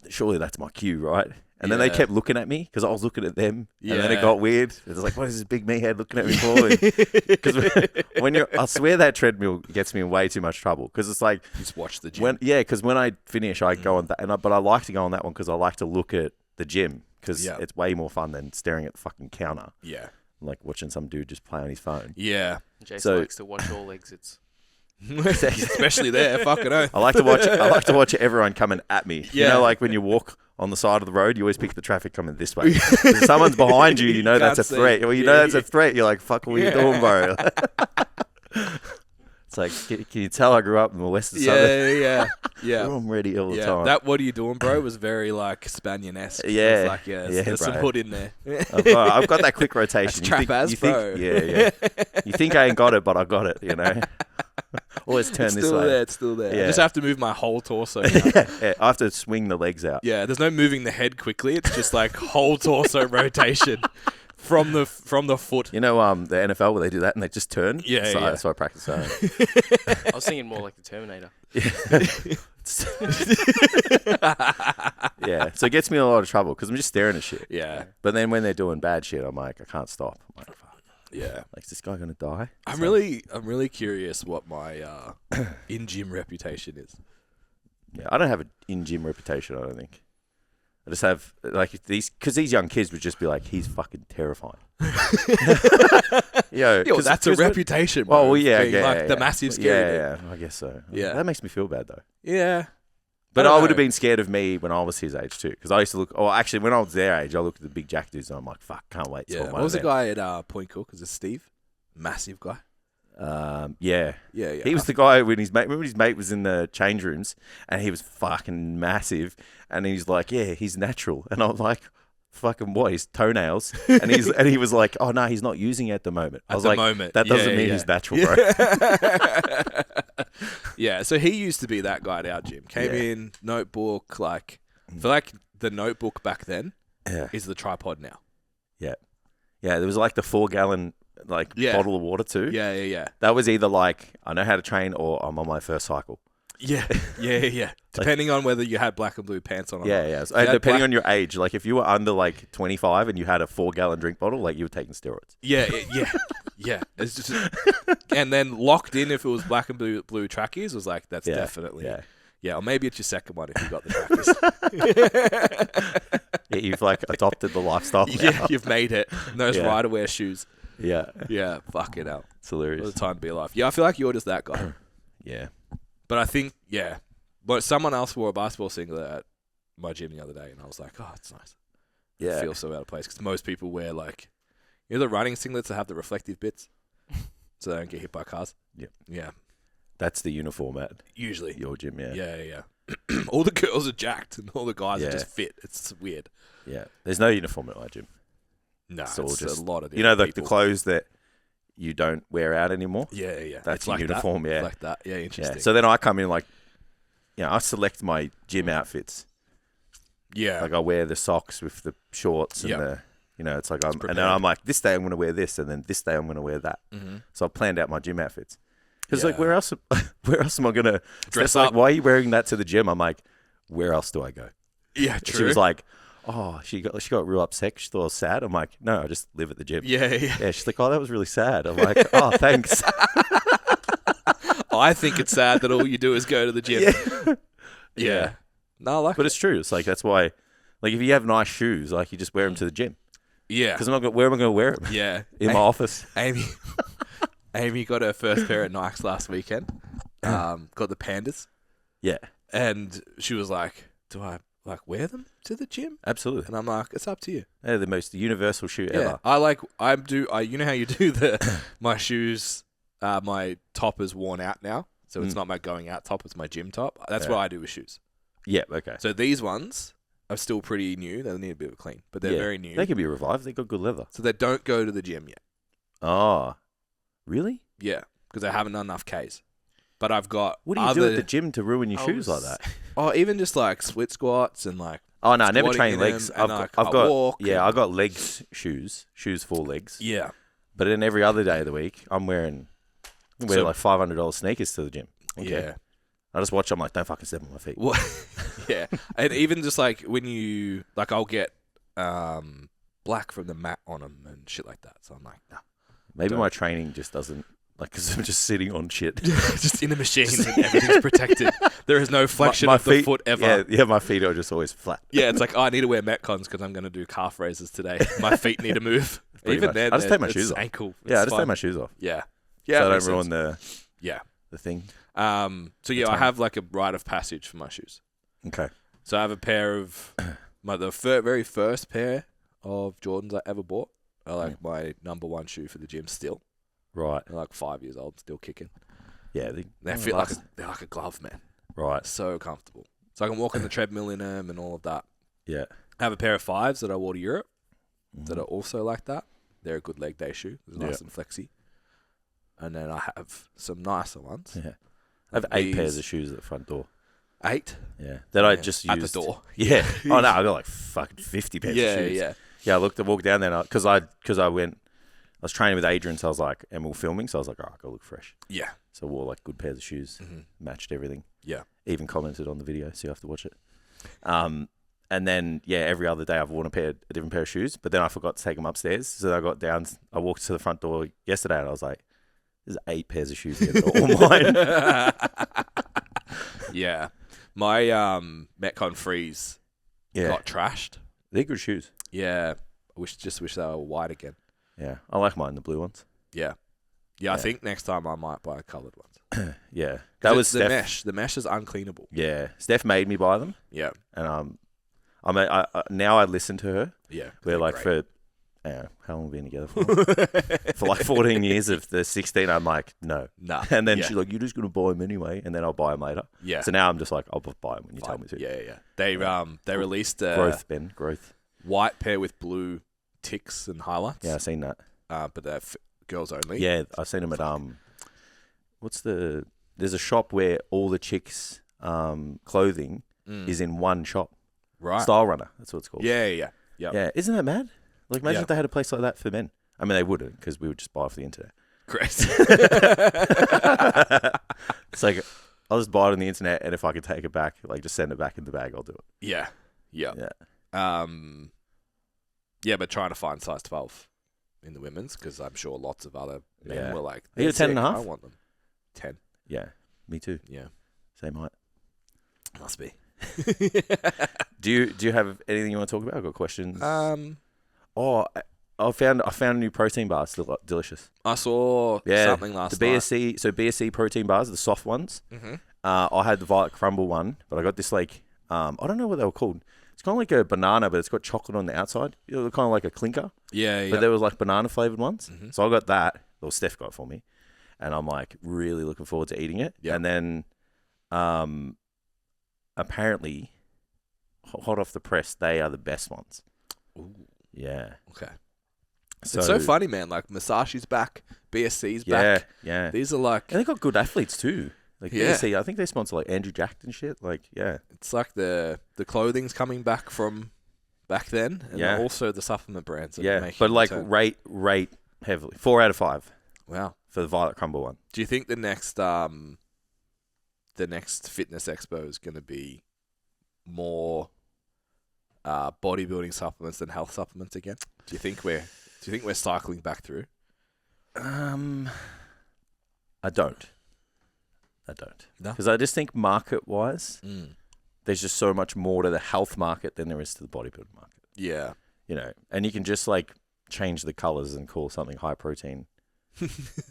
A: surely that's my cue, right? And then they kept looking at me because I was looking at them. Yeah. And then it got weird. It was like, what is this big meathead looking at me for? Because I swear that treadmill gets me in way too much trouble. Because it's like,
B: just watch the gym.
A: Because when I finish, I go on that. But I like to go on that one because I like to look at the gym because it's way more fun than staring at the fucking counter.
B: Yeah.
A: Like watching some dude just play on his phone.
B: Yeah.
C: Jason likes to watch all exits.
B: Especially there, fucking oath.
A: I like to watch everyone coming at me. Yeah. You know, like when you walk on the side of the road, you always pick the traffic coming this way. If someone's behind you, you know that's a threat. Well, you know that's a threat. You're like, fuck, what are you doing, bro? It's like, can you tell I grew up in the west of Southern?
B: Yeah.
A: I'm ready all the time.
B: That "what are you doing, bro" was very like Spanian-esque.
A: Yeah.
B: It's like, there's some hood in there.
A: I've got that quick rotation.
B: That's
A: bro. Yeah. You think I ain't got it, but I got it, you know? Always turn this way.
B: It's still there.
A: Yeah.
B: I just have to move my whole torso.
A: Yeah, I have to swing the legs out.
B: Yeah, there's no moving the head quickly. It's just like whole torso rotation from the foot.
A: You know, the NFL where they do that and they just turn.
B: Yeah.
A: That's why I practice that.
C: I was thinking more like the Terminator.
A: Yeah, so it gets me in a lot of trouble because I'm just staring at shit.
B: Yeah.
A: But then when they're doing bad shit, I'm like, I can't stop. I'm like, fuck.
B: Yeah.
A: Like, is this guy gonna die?
B: I'm really curious what my in gym reputation is.
A: Yeah, I don't have an in gym reputation. I don't think. I just have like these young kids would just be like, he's fucking terrifying.
B: Yo, that's a reputation. Bro,
A: well, yeah,
B: the massive scary.
A: Yeah, I guess so.
B: Yeah,
A: that makes me feel bad though.
B: Yeah.
A: But I would have been scared of me when I was his age too, because I used to look. Oh, actually, when I was their age, I looked at the big jack dudes and I'm like, "Fuck, can't wait."
B: Yeah. What was the guy at Point Cook? Is it Steve? Massive guy.
A: Yeah. He was the guy when his mate. Remember his mate was in the change rooms and he was fucking massive, and he's like, "Yeah, he's natural," and I'm like, "Fucking what? His toenails?" And he was like, "Oh no, he's not using it at the moment." I was like, "That doesn't mean he's natural, bro."
B: Yeah, so he used to be that guy at our gym. Came in, notebook, like, I feel like the notebook back then is the tripod now.
A: Yeah. Yeah, there was like the 4-gallon bottle of water too.
B: Yeah.
A: That was either like, I know how to train or I'm on my first cycle.
B: Yeah. Depending on whether you had black and blue pants on or not.
A: Yeah. So,
B: If you had
A: depending
B: black-
A: on your age, like if you were under like 25 and you had a 4-gallon drink bottle, like you were taking steroids.
B: Yeah. It's just, and then locked in if it was black and blue trackies was like that's definitely yeah. Or maybe it's your second one if you got the trackies.
A: Yeah, you've like adopted the lifestyle.
B: Yeah,
A: now.
B: you've made it. And those rider wear shoes.
A: Yeah.
B: Yeah, fuck it out.
A: It's hilarious.
B: What a time to be alive. Yeah, I feel like you're just that guy.
A: Yeah.
B: But I think but someone else wore a basketball singlet at my gym the other day, and I was like, oh, it's nice.
A: Yeah.
B: I feel so out of place because most people wear like the running singlets that have the reflective bits, so they don't get hit by cars.
A: Yep.
B: Yeah.
A: That's the uniform at
B: Usually.
A: your gym, yeah.
B: Yeah. All the girls are jacked and all the guys are just fit. It's weird.
A: Yeah. There's no uniform at my gym.
B: No,
A: It's all just
B: a lot of
A: You know,
B: different
A: the
B: people.
A: clothes that you don't wear out anymore?
B: Yeah.
A: That's
B: It's
A: your
B: like
A: uniform,
B: that.
A: yeah.
B: It's like that. Yeah, interesting.
A: Yeah. So then I come in like, I select my gym outfits.
B: yeah.
A: Like I wear the socks with the shorts and the, it's like, and then
B: prepared.
A: I'm like, this day I'm going to wear this, and then this day I'm going to wear that.
B: Mm-hmm.
A: So I've planned out my gym outfits. Because
B: Yeah.
A: like, where else am I going to
B: Dress
A: like,
B: up.
A: why are you wearing that to the gym? I'm like, where else do I go?
B: Yeah, true.
A: She was like, oh, she got real upset. She thought I was sad. I'm like, no, I just live at the gym.
B: yeah.
A: Yeah, she's like, oh, that was really sad. I'm like, oh, thanks.
B: I think it's sad that all you do is go to the gym. Yeah. No, I like
A: But
B: it.
A: it's true. It's like, that's why, like, if you have nice shoes, like, you just wear them to the gym.
B: Yeah.
A: Because where am I going to wear them?
B: Yeah.
A: In my office.
B: Amy got her first pair of Nikes last weekend. Got the Pandas.
A: Yeah,
B: And she was like, do I like wear them to the gym?
A: absolutely.
B: And I'm like, it's up to you.
A: They're the most universal shoe
B: Yeah.
A: ever.
B: You know how you do my shoes, my top is worn out now. So it's not my going out top, it's my gym top. That's what I do with shoes.
A: Yeah, okay.
B: So these ones are still pretty new. They need a bit of a clean, but they're very new.
A: They can be revived. They got good leather.
B: So they don't go to the gym yet.
A: Oh, really?
B: Yeah, because I haven't done enough Ks. But I've got
A: What do you do at the gym to ruin your shoes like that?
B: Oh, even just like split squats and like.
A: Oh no, I never
B: squatting
A: train
B: in
A: legs.
B: them, and
A: I've
B: I
A: got
B: walk
A: I got legs shoes for legs.
B: Yeah.
A: But then every other day of the week, I'm wearing like $500 sneakers to the gym. Okay.
B: Yeah.
A: I just watch. I'm like, don't fucking step on my feet.
B: What? Yeah, and even just like when you like, I'll get black from the mat on them and shit like that. So I'm like, nah.
A: Maybe my training just doesn't because I'm just sitting on shit.
B: Just in a machine and everything's protected. There is no flexion of the foot ever.
A: Yeah, my feet are just always flat.
B: Yeah, it's like, oh, I need to wear Metcons because I'm going to do calf raises today. My feet need to move.
A: Pretty
B: Even
A: much.
B: then,
A: I just take my
B: it's
A: shoes off.
B: ankle.
A: Yeah, I
B: It's
A: just take
B: fine.
A: my shoes off.
B: Yeah.
A: So
B: Yeah,
A: I
B: that
A: don't
B: makes
A: ruin
B: sense.
A: the thing.
B: So yeah, I have like a rite of passage for my shoes.
A: Okay.
B: So I have a pair of very first pair of Jordans I ever bought are like my number one shoe for the gym still.
A: Right.
B: They're like 5 years old, still kicking.
A: Yeah.
B: They feel like they're like a glove, man.
A: Right.
B: So comfortable. So I can walk on the treadmill in them and all of that.
A: Yeah.
B: I have a pair of 5s that I wore to Europe that are also like that. They're a good leg day shoe. It's nice and flexy. And then I have some nicer ones.
A: Yeah. I have 8 pairs of shoes at the front door.
B: 8?
A: Yeah. That I just used.
B: At the door.
A: Yeah. Oh, no. I got like fucking 50 pairs of shoes.
B: Yeah.
A: Yeah. I walked down there because I was training with Adrian, so I was like, and we were filming, so I was like, oh, I gotta look fresh.
B: Yeah.
A: So I wore like good pairs of shoes, matched everything.
B: Yeah.
A: Even commented on the video, so you have to watch it. And then, every other day I've worn a different pair of shoes, but then I forgot to take them upstairs. So I got down, I walked to the front door yesterday and I was like, there's 8 pairs of shoes here. They're all mine.
B: Yeah. My Metcon Freeze got trashed.
A: They're good shoes.
B: Yeah. Just wish they were white again.
A: Yeah. I like mine, the blue ones.
B: Yeah. Yeah, I think next time I might buy coloured ones.
A: Yeah. That was
B: the
A: Steph.
B: mesh. The mesh is uncleanable.
A: Yeah. Steph made me buy them.
B: Yeah.
A: And I now I listen to her.
B: Yeah.
A: We're like for how long have we been together for? For like 14 years of the 16, I'm like, no.
B: Nah.
A: And then she's like, you're just going to buy them anyway, and then I'll buy them later.
B: Yeah.
A: So now I'm just like, I'll buy them when you tell me to.
B: Yeah. They released a
A: Growth, Ben. Growth.
B: white pair with blue ticks and highlights.
A: Yeah, I've seen that.
B: But they're girls only.
A: Yeah, I've seen them at there's a shop where all the chicks' clothing is in one shop.
B: Right.
A: Style Runner, that's what it's called.
B: Yeah. Yep.
A: Yeah, isn't that mad? Like, imagine if they had a place like that for men. I mean, they wouldn't, because we would just buy off the internet.
B: Great.
A: It's like, I'll just buy it on the internet, and if I can take it back, like just send it back in the bag, I'll do it.
B: Yeah.
A: Yeah.
B: But trying to find size 12 in the women's, because I'm sure lots of other men were like,
A: Are you a 10.5?
B: I want them. 10.
A: Yeah, me too.
B: Yeah.
A: Same height.
B: Must be.
A: Do you have anything you want to talk about? I've got questions. I found a new protein bar. It's delicious.
B: I saw something last night.
A: So BSC protein bars, the soft ones.
B: Mm-hmm.
A: I had the Violet Crumble one, but I got this like, I don't know what they were called. It's kind of like a banana, but it's got chocolate on the outside. Kind of like a clinker.
B: Yeah.
A: But there was like banana flavored ones.
B: Mm-hmm.
A: So I got that. Well, Steph got it for me. And I'm like really looking forward to eating it.
B: Yep.
A: And then apparently, hot off the press, they are the best ones.
B: Ooh.
A: Yeah.
B: Okay.
A: So,
B: it's so funny, man. Like Masashi's back, BSC's back.
A: Yeah.
B: These are like,
A: And they got good athletes too. Like BSC, I think they sponsor like Andrew Jack and shit. Like, yeah.
B: it's like the clothing's coming back from back then, and also the supplement brands. Are making
A: but like
B: return.
A: rate heavily. 4 out of 5
B: Wow.
A: for the Violet Crumble one.
B: Do you think the next fitness expo is going to be more bodybuilding supplements than health supplements again? Do you think we're cycling back through?
A: I don't.
B: No?
A: Because I just think market-wise, there's just so much more to the health market than there is to the bodybuilding market.
B: Yeah.
A: You know, and you can just like change the colors and call something high protein,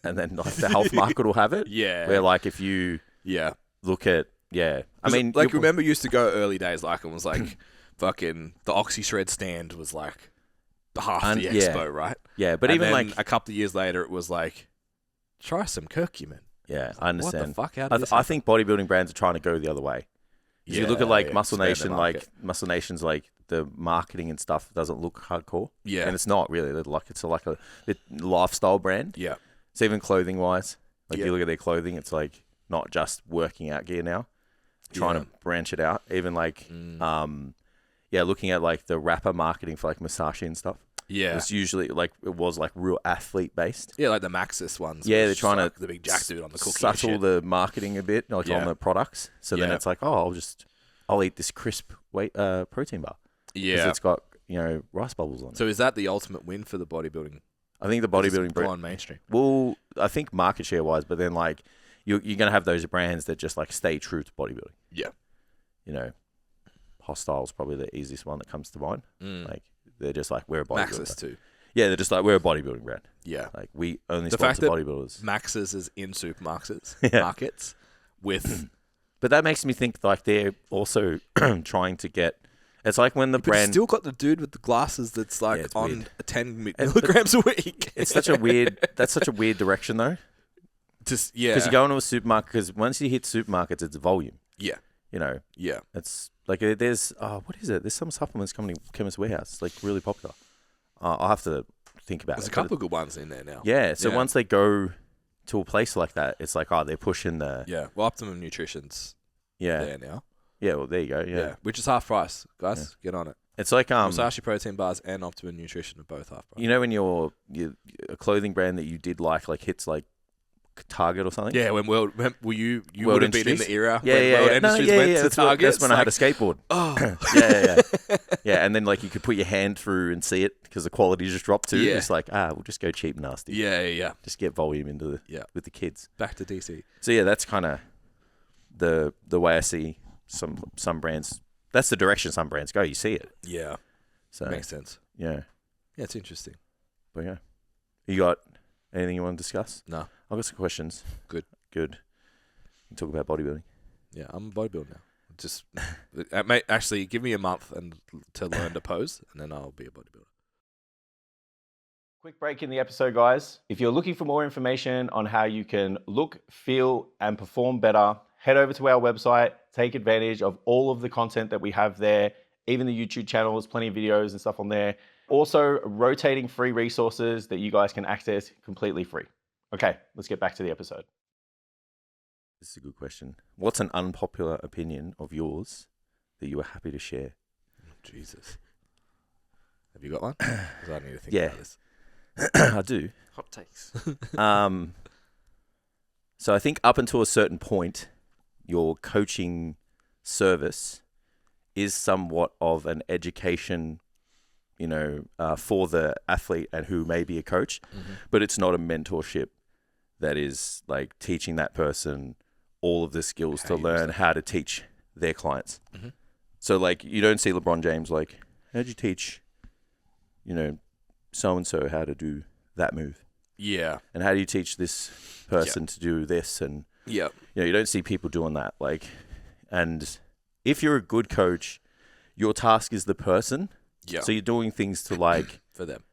A: and then like the health market will have it.
B: Yeah.
A: Where like if you look at I mean,
B: like remember used to go early days, like it was like fucking the OxyShred stand was like half the expo, right?
A: Yeah, but
B: and
A: even
B: then
A: like
B: a couple of years later, it was like try some curcumin.
A: Yeah, I understand.
B: What the fuck? How did this
A: I think bodybuilding brands are trying to go the other way. If you look at like Muscle Nation, like Muscle Nation's like the marketing and stuff doesn't look hardcore. Yeah, and it's not really. It's like a lifestyle brand.
B: Yeah.
A: It's even clothing wise. Like you look at their clothing, it's like not just working out gear now. Trying to branch it out. Even like looking at like the rapper marketing for like Masashi and stuff.
B: Yeah.
A: It's usually like it was like real athlete based.
B: Yeah, like the Maxis ones.
A: Yeah, they're trying to
B: the big jack dude on the cookie.
A: Subtle the marketing a bit, like on the products. So then it's like, I'll eat this crisp protein bar. Yeah. Because it's got, rice bubbles on it.
B: So is that the ultimate win for the bodybuilding?
A: I think the bodybuilding
B: brand mainstream.
A: Well, I think market share wise, but then like you're gonna have those brands that just like stay true to bodybuilding.
B: Yeah.
A: Hostile's probably the easiest one that comes to mind. Like they're just like we're a bodybuilder.
B: Maxis too.
A: Yeah, they're just like we're a bodybuilding brand.
B: Yeah.
A: Like we only
B: the
A: sponsor
B: fact that
A: bodybuilders.
B: Maxis is in supermarkets markets with
A: but that makes me think like they're also trying to get it's like when the brand
B: still got the dude with the glasses that's like on
A: weird.
B: 10 milligrams a week.
A: It's such a weird direction though.
B: Because
A: you go into a supermarket because once you hit supermarkets it's volume.
B: Yeah. Yeah.
A: It's like there's what is it? There's some supplements company Chemist Warehouse. It's like really popular. I'll have to think about it.
B: There's a couple of good ones in there now.
A: Yeah. So once they go to a place like that, it's like they're pushing the
B: Well, Optimum Nutrition's there now.
A: Yeah. Well, there you go. Yeah.
B: Which is half price, guys. Get on it.
A: It's like
B: Musashi protein bars and Optimum Nutrition are both half price.
A: You know when you're a clothing brand that you did like hits like Target or something.
B: Yeah, when you would have been in the era when World Industries went to Target.
A: That's when I had a skateboard.
B: Oh.
A: Yeah, and then like you could put your hand through and see it because the quality just dropped too. It's like we'll just go cheap and nasty.
B: Yeah.
A: Just get volume into with the kids.
B: Back to DC.
A: So yeah, that's kind of the way I see some brands. That's the direction some brands go. You see it.
B: Yeah.
A: So
B: makes sense.
A: Yeah.
B: Yeah, it's interesting.
A: But yeah, you got anything you want to discuss?
B: No.
A: I've got some questions.
B: Good.
A: We can talk about bodybuilding.
B: Yeah, I'm a bodybuilder now. Just, actually, give me a month to learn to pose, and then I'll be a bodybuilder.
A: Quick break in the episode, guys. If you're looking for more information on how you can look, feel, and perform better, head over to our website. Take advantage of all of the content that we have there. Even the YouTube channel, there's plenty of videos and stuff on there. Also, rotating free resources that you guys can access completely free. Okay, let's get back to the episode. This is a good question. What's an unpopular opinion of yours that you are happy to share?
B: Jesus. Have you got one? Because I need to think about this.
A: I do.
C: Hot takes.
A: So I think up until a certain point, your coaching service is somewhat of an education, for the athlete and who may be a coach, but it's not a mentorship that is like teaching that person all of the skills to learn how to teach their clients. So like you don't see LeBron James like, how'd you teach, so-and-so how to do that move?
B: Yeah.
A: And how do you teach this person to do this? And you don't see people doing that. Like, and if you're a good coach, your task is the person. Yeah. So you're doing things to like
B: for them,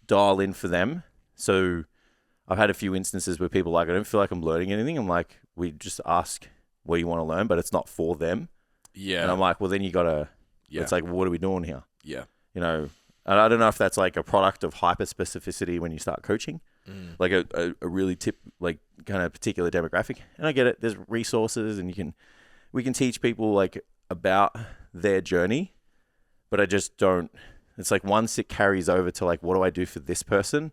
A: dial in for them. So I've had a few instances where people are like, I don't feel like I'm learning anything. I'm like, we just ask what you want to learn, but it's not for them. Yeah. And I'm like, well, then you gotta. It's like, well, what are we doing here? Yeah. And I don't know if that's like a product of hyper specificity when you start coaching, like a really like kind of particular demographic. And I get it. There's resources, and we can teach people like about their journey, but I just don't. It's like once it carries over to like, what do I do for this person?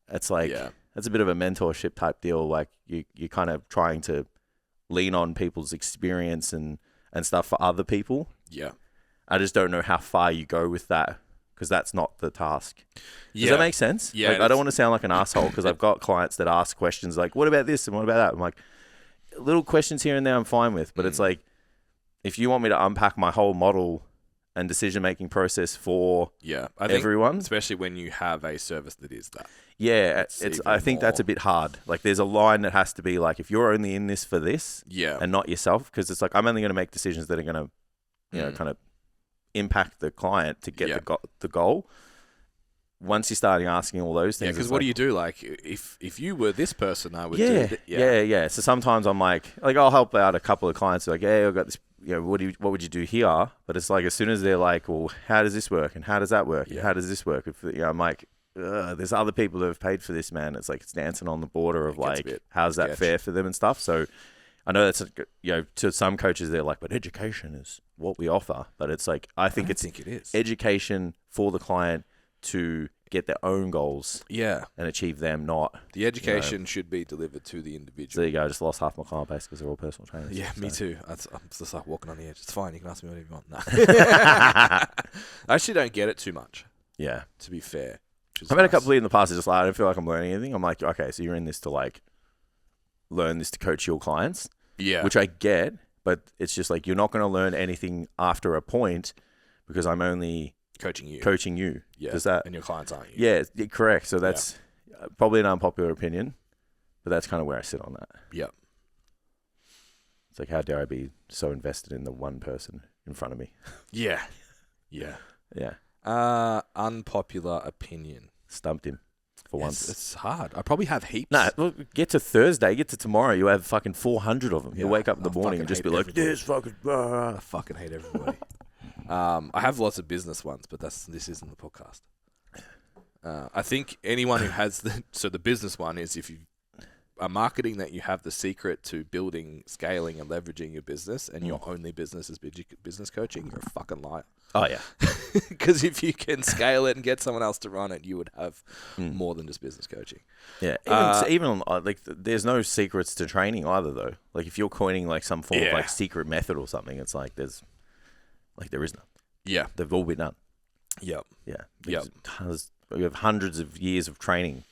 A: It's like that's a bit of a mentorship type deal. Like you're kind of trying to lean on people's experience and stuff for other people. Yeah. I just don't know how far you go with that, because that's not the task. Does that make sense? Yeah. Like, I don't want to sound like an asshole, because I've got clients that ask questions like, what about this and what about that? I'm like, little questions here and there I'm fine with, but it's like, if you want me to unpack my whole model and decision-making process for everyone.
B: Especially when you have a service that is that.
A: Yeah, I think that's a bit hard. Like, there's a line that has to be like, if you're only in this for this and not yourself, because it's like, I'm only going to make decisions that are going to, kind of impact the client to get the goal. Once you're starting asking all those things.
B: Yeah, because what do you do? Like, if you were this person, I would do
A: it. Yeah. So sometimes I'm like I'll help out a couple of clients. Like, hey, I've got this, what would you do here? But it's like, as soon as they're like, well, how does this work? And how does that work? And how does this work? If, I'm like, there's other people that have paid for this, man. It's like, it's dancing on the border of like, how's that fair for them and stuff? So I know that's, to some coaches, they're like, but education is what we offer. But it's like, I think it is education for the client to get their own goals and achieve them, not...
B: The education should be delivered to the individual.
A: So there you go. I just lost half my client base because they're all personal trainers.
B: Yeah, me too. I'm just like walking on the edge. It's fine. You can ask me whatever you want. No. I actually don't get it too much.
A: Yeah.
B: To be fair.
A: I've had a couple in the past that just like, I don't feel like I'm learning anything. I'm like, okay, so you're in this to like learn this to coach your clients. Yeah. Which I get, but it's just like, you're not going to learn anything after a point because I'm only... Coaching you.
B: Yeah.
A: Does that,
B: and your clients aren't you.
A: Yeah, correct. So that's probably an unpopular opinion, but that's kind of where I sit on that.
B: Yeah.
A: It's like, how dare I be so invested in the one person in front of me?
B: Yeah. Yeah.
A: Yeah.
B: Unpopular opinion.
A: Stumped him for once.
B: It's hard. I probably have heaps.
A: Nah, well, get to Thursday, get to tomorrow, you have fucking 400 of them. You wake up in the morning and just be like, this fucking...
B: I fucking hate everybody. I have lots of business ones, but this isn't the podcast. I think anyone who has the business one is, if you are marketing that you have the secret to building, scaling, and leveraging your business, and your only business is business coaching, you're a fucking liar.
A: Oh yeah,
B: because if you can scale it and get someone else to run it, you would have more than just business coaching.
A: Yeah, even like there's no secrets to training either, though. Like if you're coining like some form of like secret method or something, it's like there is none.
B: Yeah.
A: They've all been done.
B: Yep.
A: Yeah. Yep. We have hundreds of years of training.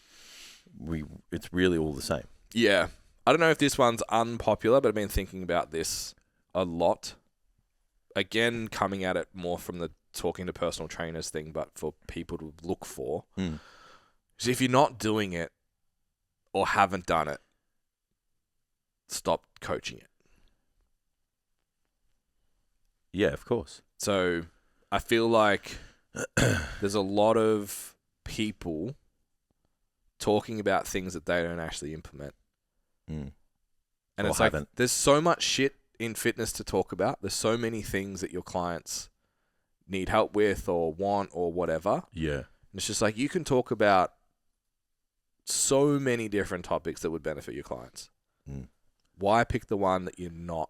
A: It's really all the same.
B: Yeah. I don't know if this one's unpopular, but I've been thinking about this a lot. Again, coming at it more from the talking to personal trainers thing, but for people to look for. So if you're not doing it or haven't done it, stop coaching it.
A: Yeah, of course.
B: So I feel like there's a lot of people talking about things that they don't actually implement. And it's like, there's so much shit in fitness to talk about. There's so many things that your clients need help with or want or whatever.
A: Yeah. And
B: it's just like, you can talk about so many different topics that would benefit your clients. Why pick the one that you're not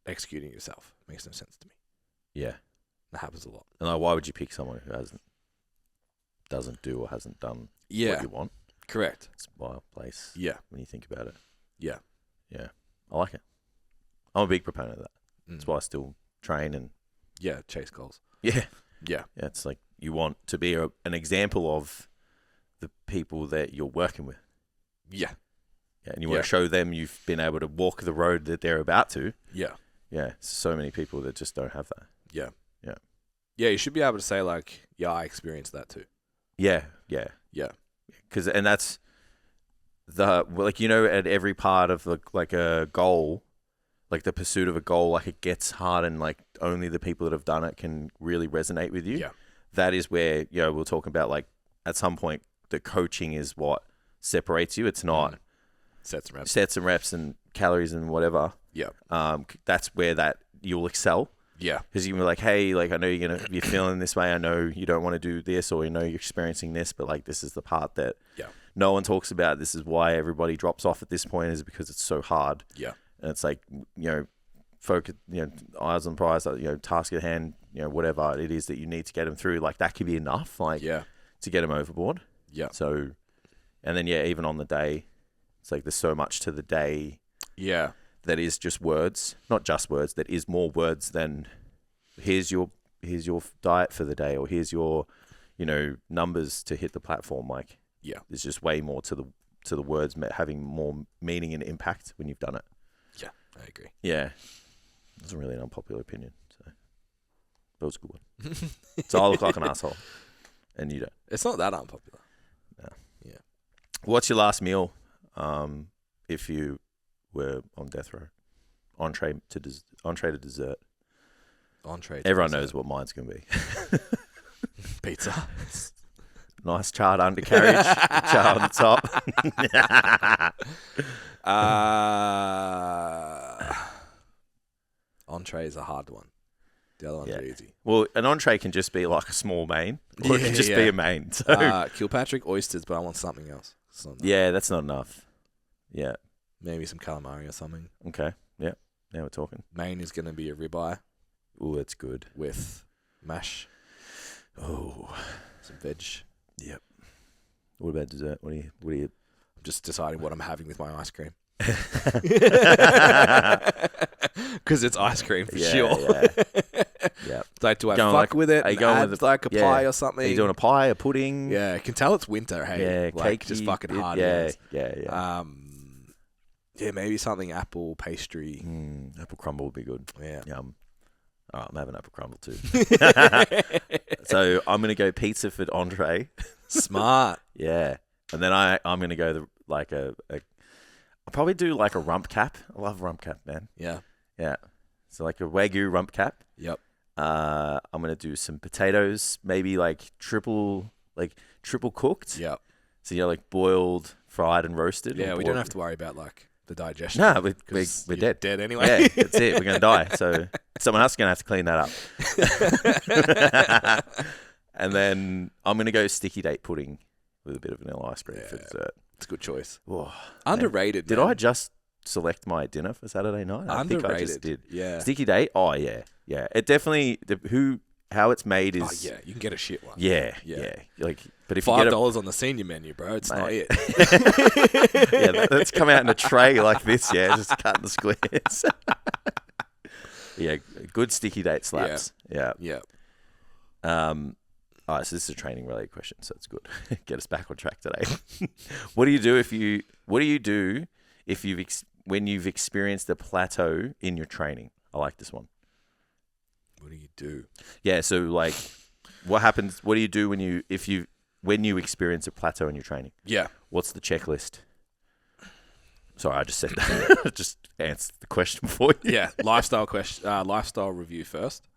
B: executing yourself? Makes no sense to me.
A: Yeah.
B: That happens a lot.
A: And like, why would you pick someone who doesn't do or hasn't done what you want?
B: Correct.
A: It's a wild place.
B: Yeah.
A: When you think about it.
B: Yeah.
A: Yeah. I like it. I'm a big proponent of that.
B: Mm.
A: That's why I still train and
B: Yeah, chase goals.
A: yeah.
B: Yeah.
A: Yeah, it's like you want to be an example of the people that you're working with.
B: Yeah.
A: Yeah, and you want to show them you've been able to walk the road that they're about to.
B: Yeah.
A: Yeah, so many people that just don't have that.
B: Yeah.
A: Yeah.
B: Yeah, you should be able to say, like, yeah, I experienced that too.
A: Yeah.
B: Yeah.
A: And that's like, you know, at every part of like a goal, like the pursuit of a goal, like it gets hard and like only the people that have done it can really resonate with you.
B: Yeah.
A: That is where, you know, we're talking about like at some point the coaching is what separates you. It's not
B: sets and
A: reps and calories and whatever.
B: Yeah.
A: That's where that you'll excel.
B: Yeah.
A: Because you're like, hey, like I know you're feeling this way. I know you don't want to do this, or you know you're experiencing this, but like this is the part that no one talks about. This is why everybody drops off at this point, is because it's so hard.
B: Yeah.
A: And it's like, you know, focus, you know, eyes on prize, you know, task at hand, you know, whatever it is that you need to get them through. Like that could be enough, like to get them overboard.
B: Yeah.
A: So, and then even on the day, it's like there's so much to the day.
B: Yeah.
A: That is just words, not just words. That is more words than here's your diet for the day, or here's your, you know, numbers to hit the platform. Like, there's just way more to the words having more meaning and impact when you've done it.
B: Yeah, I agree.
A: Yeah, it's a really an unpopular opinion, so that was a good one. So I look like an asshole, and you don't.
B: It's not that unpopular.
A: No.
B: Yeah.
A: What's your last meal? If you were on death row, entree to dessert. Everyone knows what mine's gonna be.
B: Pizza.
A: Nice charred undercarriage, char on the top.
B: Entree is a hard one. The other ones are easy.
A: Well, an entree can just be like a small main, or it can just be a main. So
B: Kilpatrick oysters, but I want something else.
A: That's not enough. Yeah.
B: Maybe some calamari or something.
A: Okay. Yeah. Now we're talking.
B: Main is going to be a ribeye.
A: Oh, that's good.
B: With mash.
A: Oh.
B: Some veg.
A: Yep. What about dessert? What do you?
B: I'm just deciding what I'm having with my ice cream. Because it's ice cream for sure.
A: Yeah.
B: Like, do I fuck with it?
A: Are you going with
B: like a pie or something?
A: Are you doing a pie, a pudding?
B: Yeah, I can tell it's winter. Hey,
A: yeah,
B: like,
A: cakey,
B: just fucking hard.
A: Yeah.
B: Maybe something apple pastry.
A: Apple crumble would be good.
B: Yeah.
A: Yum. Oh, I'm having apple crumble too. So I'm gonna go pizza for entree.
B: Smart.
A: Yeah, and then I'm gonna go I'll probably do like a rump cap. I love rump cap, man.
B: Yeah.
A: Yeah. So like a Wagyu rump cap.
B: Yep.
A: I'm gonna do some potatoes, maybe like triple cooked.
B: Yep.
A: So you're like boiled, fried, and roasted.
B: Yeah, we don't have to worry about like the digestion.
A: No, we're dead.
B: Dead anyway.
A: Yeah, that's it. We're gonna die. So someone else is gonna have to clean that up. And then I'm gonna go sticky date pudding with a bit of vanilla ice cream for dessert.
B: It's a good choice.
A: Oh,
B: underrated.
A: Did I just select my dinner for Saturday night? I think I just did.
B: Yeah.
A: Sticky date. Oh yeah. It definitely how it's made is.
B: Oh yeah, you can get a shit one.
A: Yeah. Like, but if
B: $5 on the senior menu, bro, it's not it.
A: Let's come out in a tray like this. Yeah, just cutting the squares. Yeah, good sticky date slaps. Yeah. All right, so this is a training related question, so it's good. Get us back on track today. What do you do when you've experienced a plateau in your training? I like this one.
B: What do you do?
A: Yeah, so like, what happens? What do you do when you experience a plateau in your training?
B: Yeah.
A: What's the checklist? Sorry, I just said that. Just answered the question for you.
B: Yeah, lifestyle review first.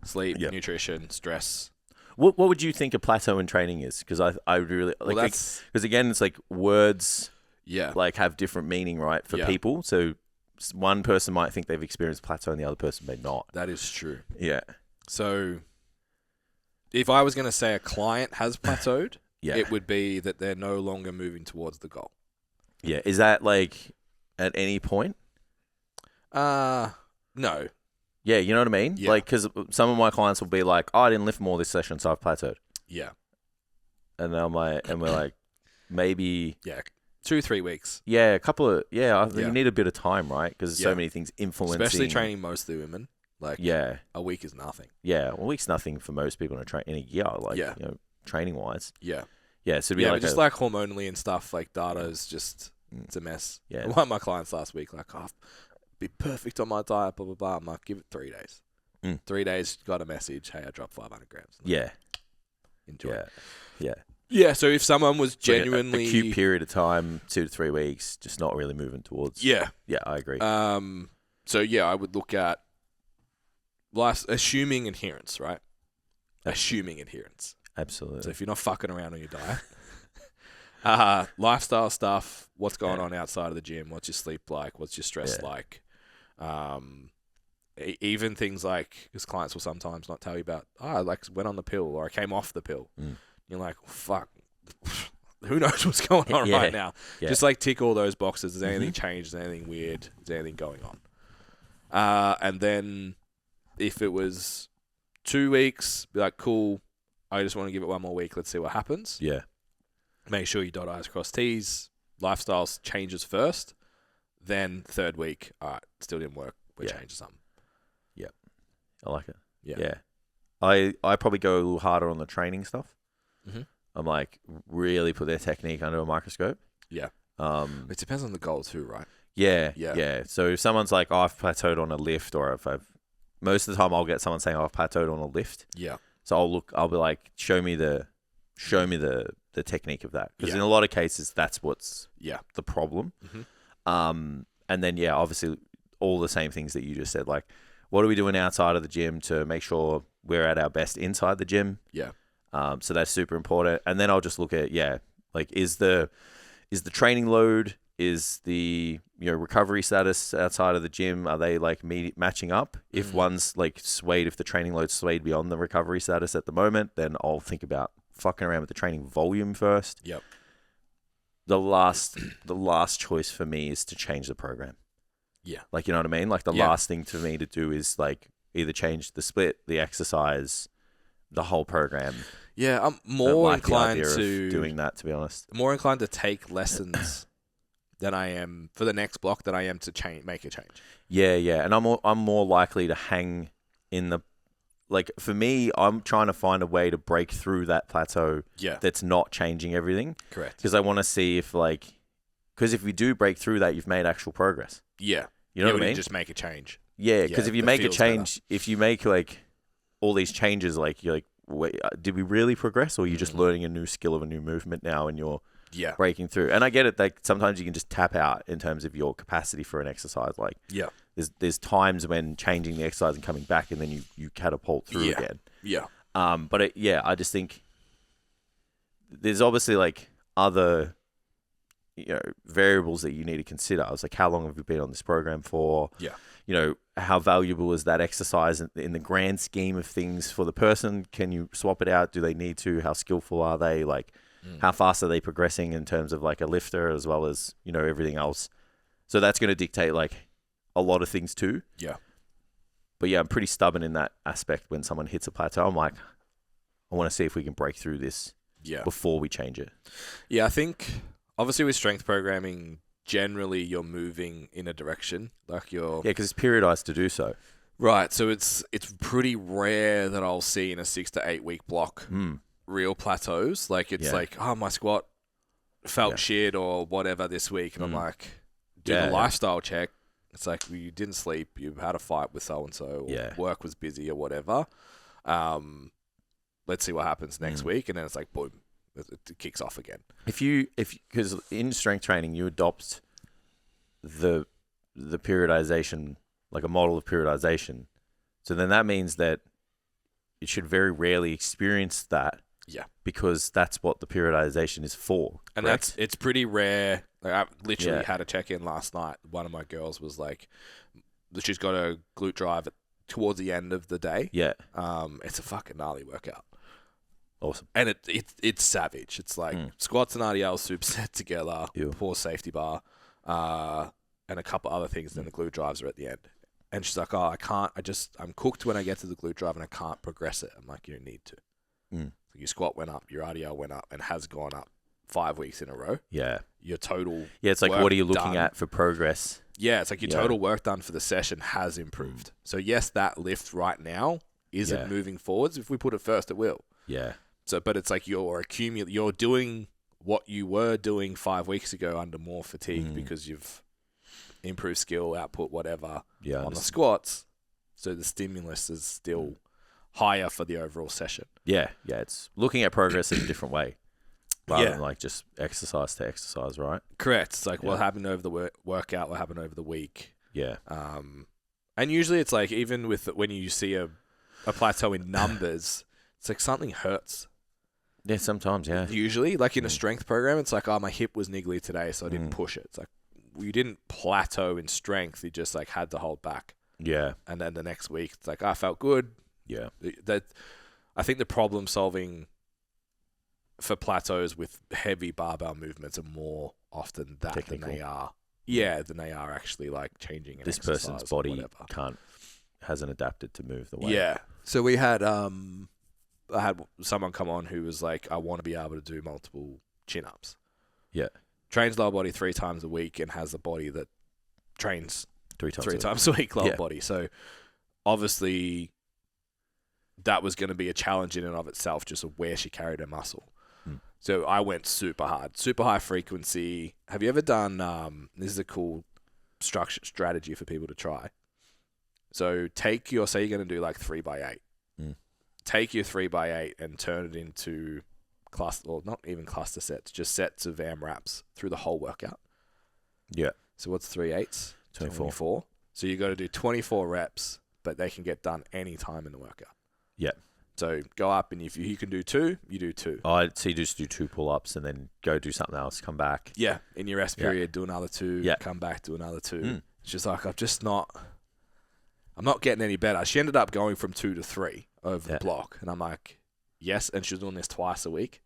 B: Sleep, nutrition, stress.
A: What would you think a plateau in training is? Because I really like, because again, it's like words.
B: Yeah.
A: Like have different meaning, right, for people. So one person might think they've experienced plateau and the other person may not.
B: That is true.
A: Yeah.
B: So if I was going to say a client has plateaued,
A: Yeah.
B: It would be that they're no longer moving towards the goal.
A: Yeah. Is that like at any point?
B: No.
A: Yeah, you know what I mean?
B: Yeah.
A: Like, because some of my clients will be like, oh, I didn't lift more this session, so I've plateaued.
B: Yeah.
A: And then we're like, maybe.
B: Yeah. 2-3 weeks.
A: Yeah, a couple of I think
B: Yeah.
A: you need a bit of time, right? Because there's so many things influencing.
B: Especially training mostly women. Like, a week is nothing.
A: Yeah, a week's nothing for most people in a year, like, you know, training wise.
B: Yeah.
A: Yeah, so it'd be
B: like just like hormonally and stuff, like data is just, it's a mess.
A: Yeah.
B: One of my clients last week, like, oh, be perfect on my diet, blah, blah, blah. I'm like, give it 3 days. 3 days, got a message, hey, I dropped 500 grams. Like,
A: yeah.
B: Enjoy.
A: Yeah. Yeah.
B: Yeah, so if someone was genuinely...
A: Like a acute period of time, 2 to 3 weeks, just not really moving towards...
B: Yeah.
A: Yeah, I agree.
B: So, I would look at assuming adherence, right? Assuming adherence.
A: Absolutely.
B: So if you're not fucking around on your diet. Lifestyle stuff, what's going on outside of the gym, what's your sleep like, what's your stress like. Even things like, because clients will sometimes not tell you about, I went on the pill or I came off the pill. You're like, fuck, who knows what's going on right now?
A: Yeah.
B: Just tick all those boxes. Is anything changed? Is anything weird? Is anything going on? And then if it was 2 weeks, be like, cool, I just want to give it 1 more week. Let's see what happens.
A: Yeah.
B: Make sure you dot I's, cross T's. Lifestyle changes first. Then 3rd week, all right, still didn't work. We're changing something.
A: Yep. I like it.
B: Yeah.
A: I probably go a little harder on the training stuff.
B: Mm-hmm.
A: I'm like, really put their technique under a microscope.
B: Yeah. It depends on the goal too, right?
A: Yeah. So if someone's like, oh, I've plateaued on a lift, or if most of the time I'll get someone saying, oh, I've plateaued on a lift.
B: Yeah.
A: So I'll be like, show me the technique of that. Because in a lot of cases, that's what's the problem.
B: Mm-hmm.
A: And then, obviously all the same things that you just said, like, what are we doing outside of the gym to make sure we're at our best inside the gym?
B: Yeah.
A: So that's super important. And then I'll just look at, like, is the training load, is the recovery status outside of the gym, are they like matching up? If one's like swayed, if the training load's swayed beyond the recovery status at the moment, then I'll think about fucking around with the training volume first.
B: Yep.
A: The last choice for me is to change the program.
B: Yeah.
A: Like, you know what I mean? Like the last thing for me to do is like either change the split, the exercise, the whole program.
B: Yeah, I'm more inclined to
A: doing that, to be honest.
B: More inclined to take lessons than I am for the next block than I am to make a change.
A: Yeah, and I'm more likely to hang in the, like, for me, I'm trying to find a way to break through that plateau.
B: Yeah.
A: That's not changing everything.
B: Correct.
A: Because I want to see if because if we do break through that, you've made actual progress.
B: Yeah.
A: You know what I mean?
B: You just make a change.
A: Yeah, because if you make a change,
B: better.
A: if you make like all these changes, like you're like, wait, did we really progress, or are you just learning a new skill of a new movement now, and you're breaking through? And I get it. Like sometimes you can just tap out in terms of your capacity for an exercise. Like there's times when changing the exercise and coming back, and then you catapult through again.
B: Yeah.
A: But I just think there's obviously like other variables that you need to consider. I was like, how long have you been on this program for?
B: Yeah.
A: How valuable is that exercise in the grand scheme of things for the person? Can you swap it out? Do they need to? How skillful are they? Like, how fast are they progressing in terms of like a lifter as well as, everything else? So that's going to dictate like a lot of things too.
B: Yeah.
A: But I'm pretty stubborn in that aspect. When someone hits a plateau, I'm like, I want to see if we can break through this before we change it. Yeah,
B: I think obviously with strength programming, generally you're moving in a direction, like you're
A: because it's periodized to do so.
B: Right, so it's pretty rare that I'll see in a 6 to 8 week block real plateaus. Like it's like, oh, my squat felt shit or whatever this week, and I'm like, do the lifestyle check. It's like, well, you didn't sleep, you had a fight with so and so, or work was busy or whatever. Let's see what happens next week, and then it's like, boom. It kicks off again. Because
A: in strength training you adopt the periodization, like a model of periodization, so then that means that it should very rarely experience that.
B: Yeah. Because
A: that's what the periodization is for.
B: And it's pretty rare. Like I literally had a check in last night. One of my girls was like, she's got a glute drive towards the end of the day.
A: Yeah.
B: It's a fucking gnarly workout.
A: Awesome.
B: And it's savage. It's like squats and RDL superset together, poor safety bar, and a couple other things. Then the glute drives are at the end. And she's like, oh, I'm cooked when I get to the glute drive and I can't progress it. I'm like, you don't need to. Your squat went up, your RDL went up and has gone up 5 weeks in a row,
A: Yeah.
B: your total
A: Yeah, it's like,
B: work
A: what are you looking
B: done-
A: at for progress?
B: Yeah, it's like your
A: Yeah.
B: total work done for the session has improved. So yes, that lift right now isn't
A: Yeah.
B: moving forwards. If we put it first, it will.
A: Yeah.
B: So, but it's like you're doing what you were doing 5 weeks ago under more fatigue because you've improved skill, output, whatever
A: Yeah.
B: on the squats. So the stimulus is still higher for the overall session.
A: Yeah. Yeah. It's looking at progress in a different way rather
B: Yeah.
A: than like just exercise to exercise, right?
B: Correct. It's like
A: Yeah.
B: what happened over the workout, what happened over the week.
A: Yeah.
B: And usually it's like even with when you see a plateau in numbers, it's like something hurts.
A: Yeah. Sometimes. Yeah.
B: Usually, like in a strength program, it's like, oh, my hip was niggly today, so I didn't push it. It's like you didn't plateau in strength; you just like had to hold back.
A: Yeah.
B: And then the next week, it's like, I felt good.
A: Yeah.
B: That I think the problem solving for plateaus with heavy barbell movements are more often that
A: Technical.
B: than they are. Yeah, than they are actually like changing an
A: This
B: exercise
A: person's
B: or
A: body
B: whatever.
A: hasn't adapted to move the way.
B: Yeah. So we had I had someone come on who was like, I want to be able to do multiple chin-ups.
A: Yeah.
B: Trains lower body 3 times a week and has a body that trains
A: 3 times.
B: 3 times a week lower
A: Yeah.
B: body. So obviously that was going to be a challenge in and of itself, just of where she carried her muscle. So I went super hard, super high frequency. Have you ever done, this is a cool strategy for people to try. So say you're going to do like 3x8. Take your 3x8 and turn it into cluster, or not even cluster sets, just sets of AMRAPs through the whole workout.
A: Yeah.
B: So what's 3 8s?
A: 24.
B: So you got to do 24 reps, but they can get done any time in the workout.
A: Yeah.
B: So go up, and if you can do 2, you do 2.
A: I see. Just do 2 pull-ups and then go do something else. Come back.
B: Yeah, in your rest period, do another 2.
A: Yeah.
B: Come back, do another 2. It's just like I'm not getting any better. She ended up going from 2 to 3 over the block, and I'm like, yes. And she was doing this twice a week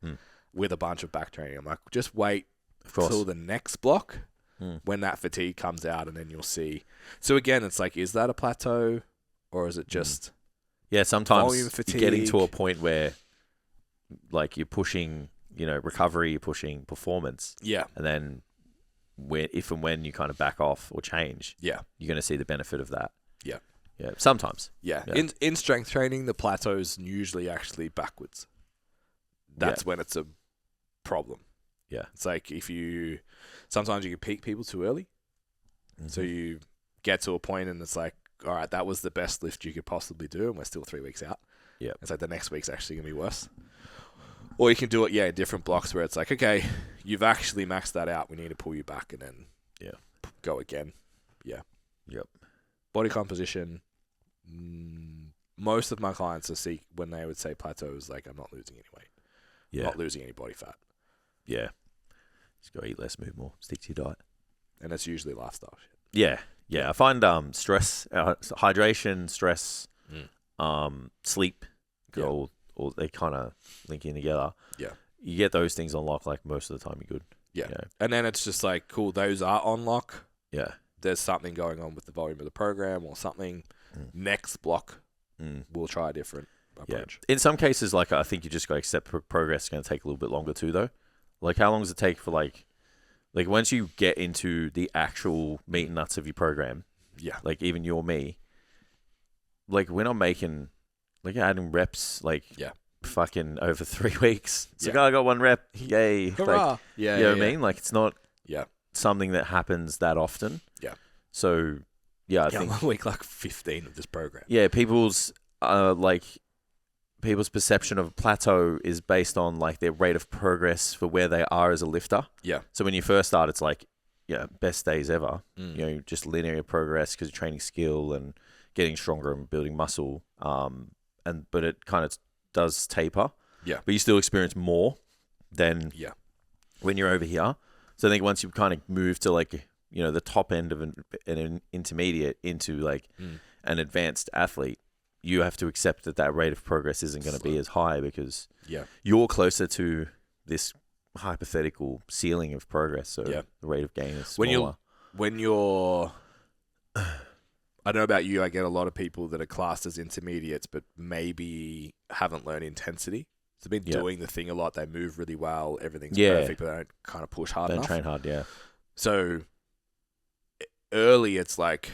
B: with a bunch of back training. I'm like, just wait till the next block when that fatigue comes out, and then you'll see. So again, it's like, is that a plateau, or is it just
A: Yeah, sometimes
B: volume
A: you're getting to
B: fatigue?
A: a point where, like, you're pushing, recovery, you're pushing performance,
B: Yeah,
A: and then if and when you kind of back off or change,
B: yeah,
A: you're going to see the benefit of that.
B: Yeah.
A: Yeah, sometimes.
B: yeah.
A: Yeah.
B: In strength training, the plateau's usually actually backwards. That's when it's a problem.
A: Yeah.
B: It's like sometimes you can peak people too early. So you get to a point and it's like, all right, that was the best lift you could possibly do, and we're still 3 weeks out.
A: Yeah.
B: It's like the next week's actually going to be worse. Or you can do it, in different blocks where it's like, okay, you've actually maxed that out. We need to pull you back and then go again. Yeah.
A: Yep.
B: Body composition. Most of my clients when they would say plateau is like, I'm not losing any weight.
A: Yeah.
B: Not losing any body fat.
A: Yeah. Just go eat less, move more, stick to your diet.
B: And that's usually lifestyle shit.
A: Yeah. Yeah. I find stress, hydration, stress, sleep, all they kind of link in together.
B: Yeah.
A: You get those things on lock, like, most of the time you're good.
B: Yeah.
A: Yeah.
B: And then it's just like, cool, those are on lock.
A: Yeah.
B: There's something going on with the volume of the program or something. Next block, we'll try a different approach.
A: In some cases, like, I think you just got to accept progress is going to take a little bit longer too, though. Like, how long does it take for, like once you get into the actual meat and nuts of your program, like, even you or me, like, we're not making, like, adding reps, like, fucking over 3 weeks. It's like, oh, I got 1 rep, yay.
B: Hurrah!
A: Like, you know what I mean? Like, it's not something that happens that often.
B: Yeah.
A: So, I think...
B: I'm on week like 15 of this program.
A: Yeah, people's perception of a plateau is based on, like, their rate of progress for where they are as a lifter.
B: Yeah.
A: So when you first start, it's like, best days ever. Just linear progress because you're training skill and getting stronger and building muscle. But it kind of does taper.
B: Yeah.
A: But you still experience more than when you're over here. So I think once you kind of move to, like, the top end of an intermediate into, like, an advanced athlete, you have to accept that rate of progress isn't going to be as high because you're closer to this hypothetical ceiling of progress. So the rate of gain is smaller.
B: When you're I don't know about you, I get a lot of people that are classed as intermediates but maybe haven't learned intensity. So they've been doing the thing a lot. They move really well. Everything's
A: Yeah.
B: perfect, but they don't kind of push hard
A: Don't
B: enough.
A: train hard, yeah.
B: So early, it's like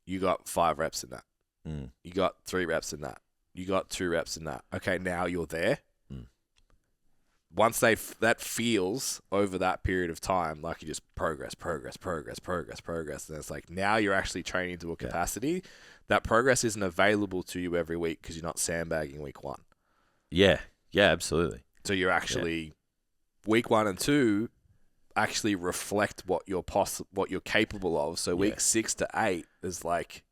B: you got 5 reps in that.
A: Mm.
B: You got 3 reps in that. You got 2 reps in that. Okay, now you're there.
A: Mm.
B: Once that feels over that period of time, like you just progress. And it's like now you're actually training to a capacity. That progress isn't available to you every week because you're not sandbagging week 1.
A: Yeah. Yeah, absolutely.
B: So you're actually week 1 and 2 actually reflect what you're capable of. So week 6 to 8 is like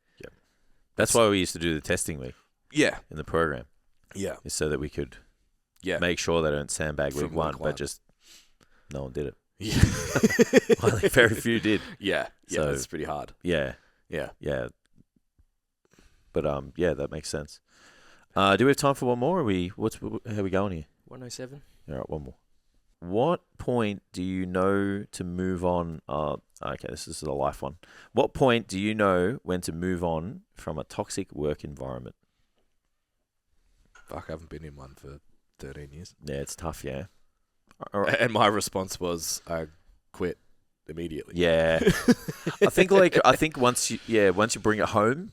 A: That's why we used to do the testing week
B: in
A: the program.
B: Yeah.
A: Is so that we could make sure they don't sandbag week
B: From
A: one,
B: week 1.
A: but just no one did it.
B: Yeah.
A: Well, very few did.
B: Yeah.
A: So,
B: That's pretty hard.
A: Yeah.
B: Yeah.
A: Yeah. But that makes sense. Do we have time for one more? How are we going here?
C: 107.
A: All right, one more. What point do you know to move on? Okay, this is a life one. What point do you know when to move on from a toxic work environment?
B: Fuck, I haven't been in one for 13 years.
A: Yeah, it's tough, yeah. All right.
B: And my response was, I quit immediately.
A: Yeah. I think once you bring it home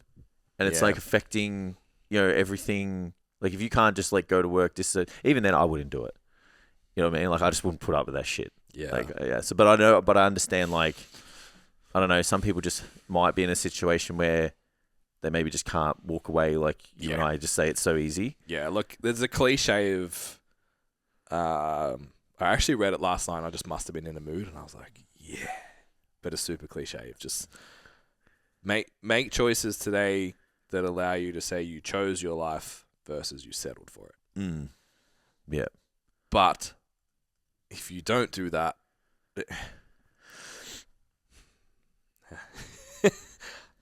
A: and it's like affecting, everything, like if you can't just like go to work, even then I wouldn't do it. You know what I mean? Like I just wouldn't put up with that shit.
B: Yeah.
A: So, but I understand, like, I don't know, some people just might be in a situation where they maybe just can't walk away like you and I just say it's so easy.
B: Yeah, look, there's a cliche of, I actually read it last night and I just must have been in a mood and I was like, yeah. But a super cliche of just make choices today that allow you to say you chose your life versus you settled for it.
A: Mm. Yeah.
B: But if you don't do that,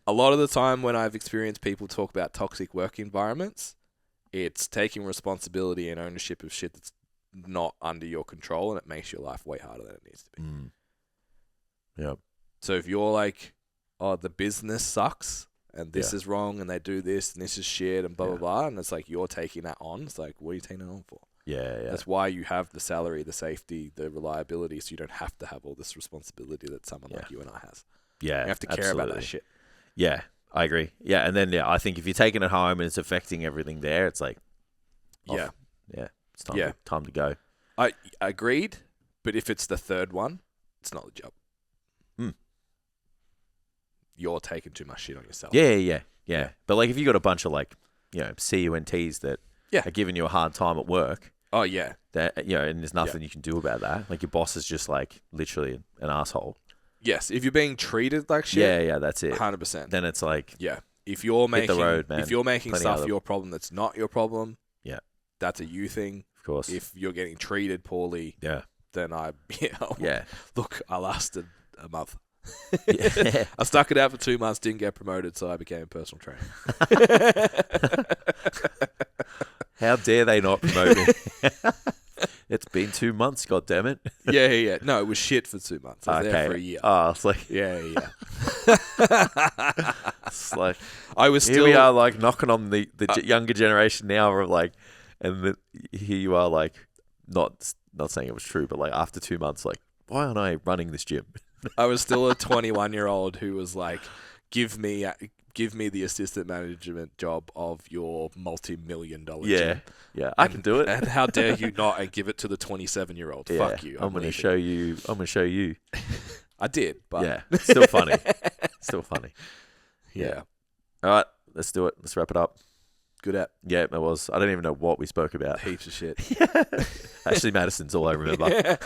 B: a lot of the time when I've experienced people talk about toxic work environments, it's taking responsibility and ownership of shit that's not under your control, and it makes your life way harder than it needs to be.
A: Mm. Yeah.
B: So if you're like, oh, the business sucks, and this is wrong, and they do this, and this is shit, and blah, blah, blah, and it's like you're taking that on, it's like, what are you taking that on for?
A: Yeah.
B: That's why you have the salary, the safety, the reliability, so you don't have to have all this responsibility that someone like you and I has.
A: Yeah.
B: You have to care about that shit.
A: Yeah, I agree. Yeah, and then I think if you're taking it home and it's affecting everything there, it's like, it's time to go.
B: I agreed, but if it's the third one, it's not the job. You're taking too much shit on yourself.
A: Yeah. But like if you got a bunch of like, CUNTs that are giving you a hard time at work.
B: Oh yeah.
A: That and there's nothing you can do about that. Like your boss is just like literally an asshole.
B: Yes, if you're being treated like shit.
A: Yeah, that's it.
B: 100%.
A: Then it's like
B: if you're making
A: the road, man.
B: If you're making
A: Plenty
B: stuff
A: other...
B: your problem that's not your problem.
A: Yeah.
B: That's a you thing.
A: Of course.
B: If you're getting treated poorly.
A: Yeah.
B: Then look, I lasted a month.
A: Yeah.
B: I stuck it out for 2 months, didn't get promoted, so I became a personal trainer.
A: How dare they not promote me? It's been 2 months, goddammit.
B: Yeah. No, it was shit for 2 months. I was there for a year.
A: Oh, it's like
B: Yeah.
A: it's like
B: I was
A: here we are like knocking on the younger generation now of like, and here you are like not saying it was true, but like after 2 months, like why aren't I running this gym?
B: I was still a 21-year-old who was like, give me the assistant management job of your multi-million-dollar gym.
A: Yeah, I can do it.
B: And how dare you not and give it to the 27-year-old?
A: Yeah,
B: Fuck you.
A: I'm going to show you.
B: I did, but
A: yeah, still funny. Still funny.
B: Yeah.
A: All right, let's do it. Let's wrap it up.
B: Good app.
A: Yeah, it was. I don't even know what we spoke about.
B: Heaps of shit.
A: Actually, Madison's all I remember.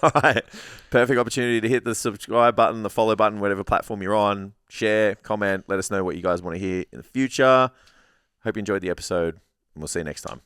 A: All right. Perfect opportunity to hit the subscribe button, the follow button, whatever platform you're on. Share, comment. Let us know what you guys want to hear in the future. Hope you enjoyed the episode, and we'll see you next time.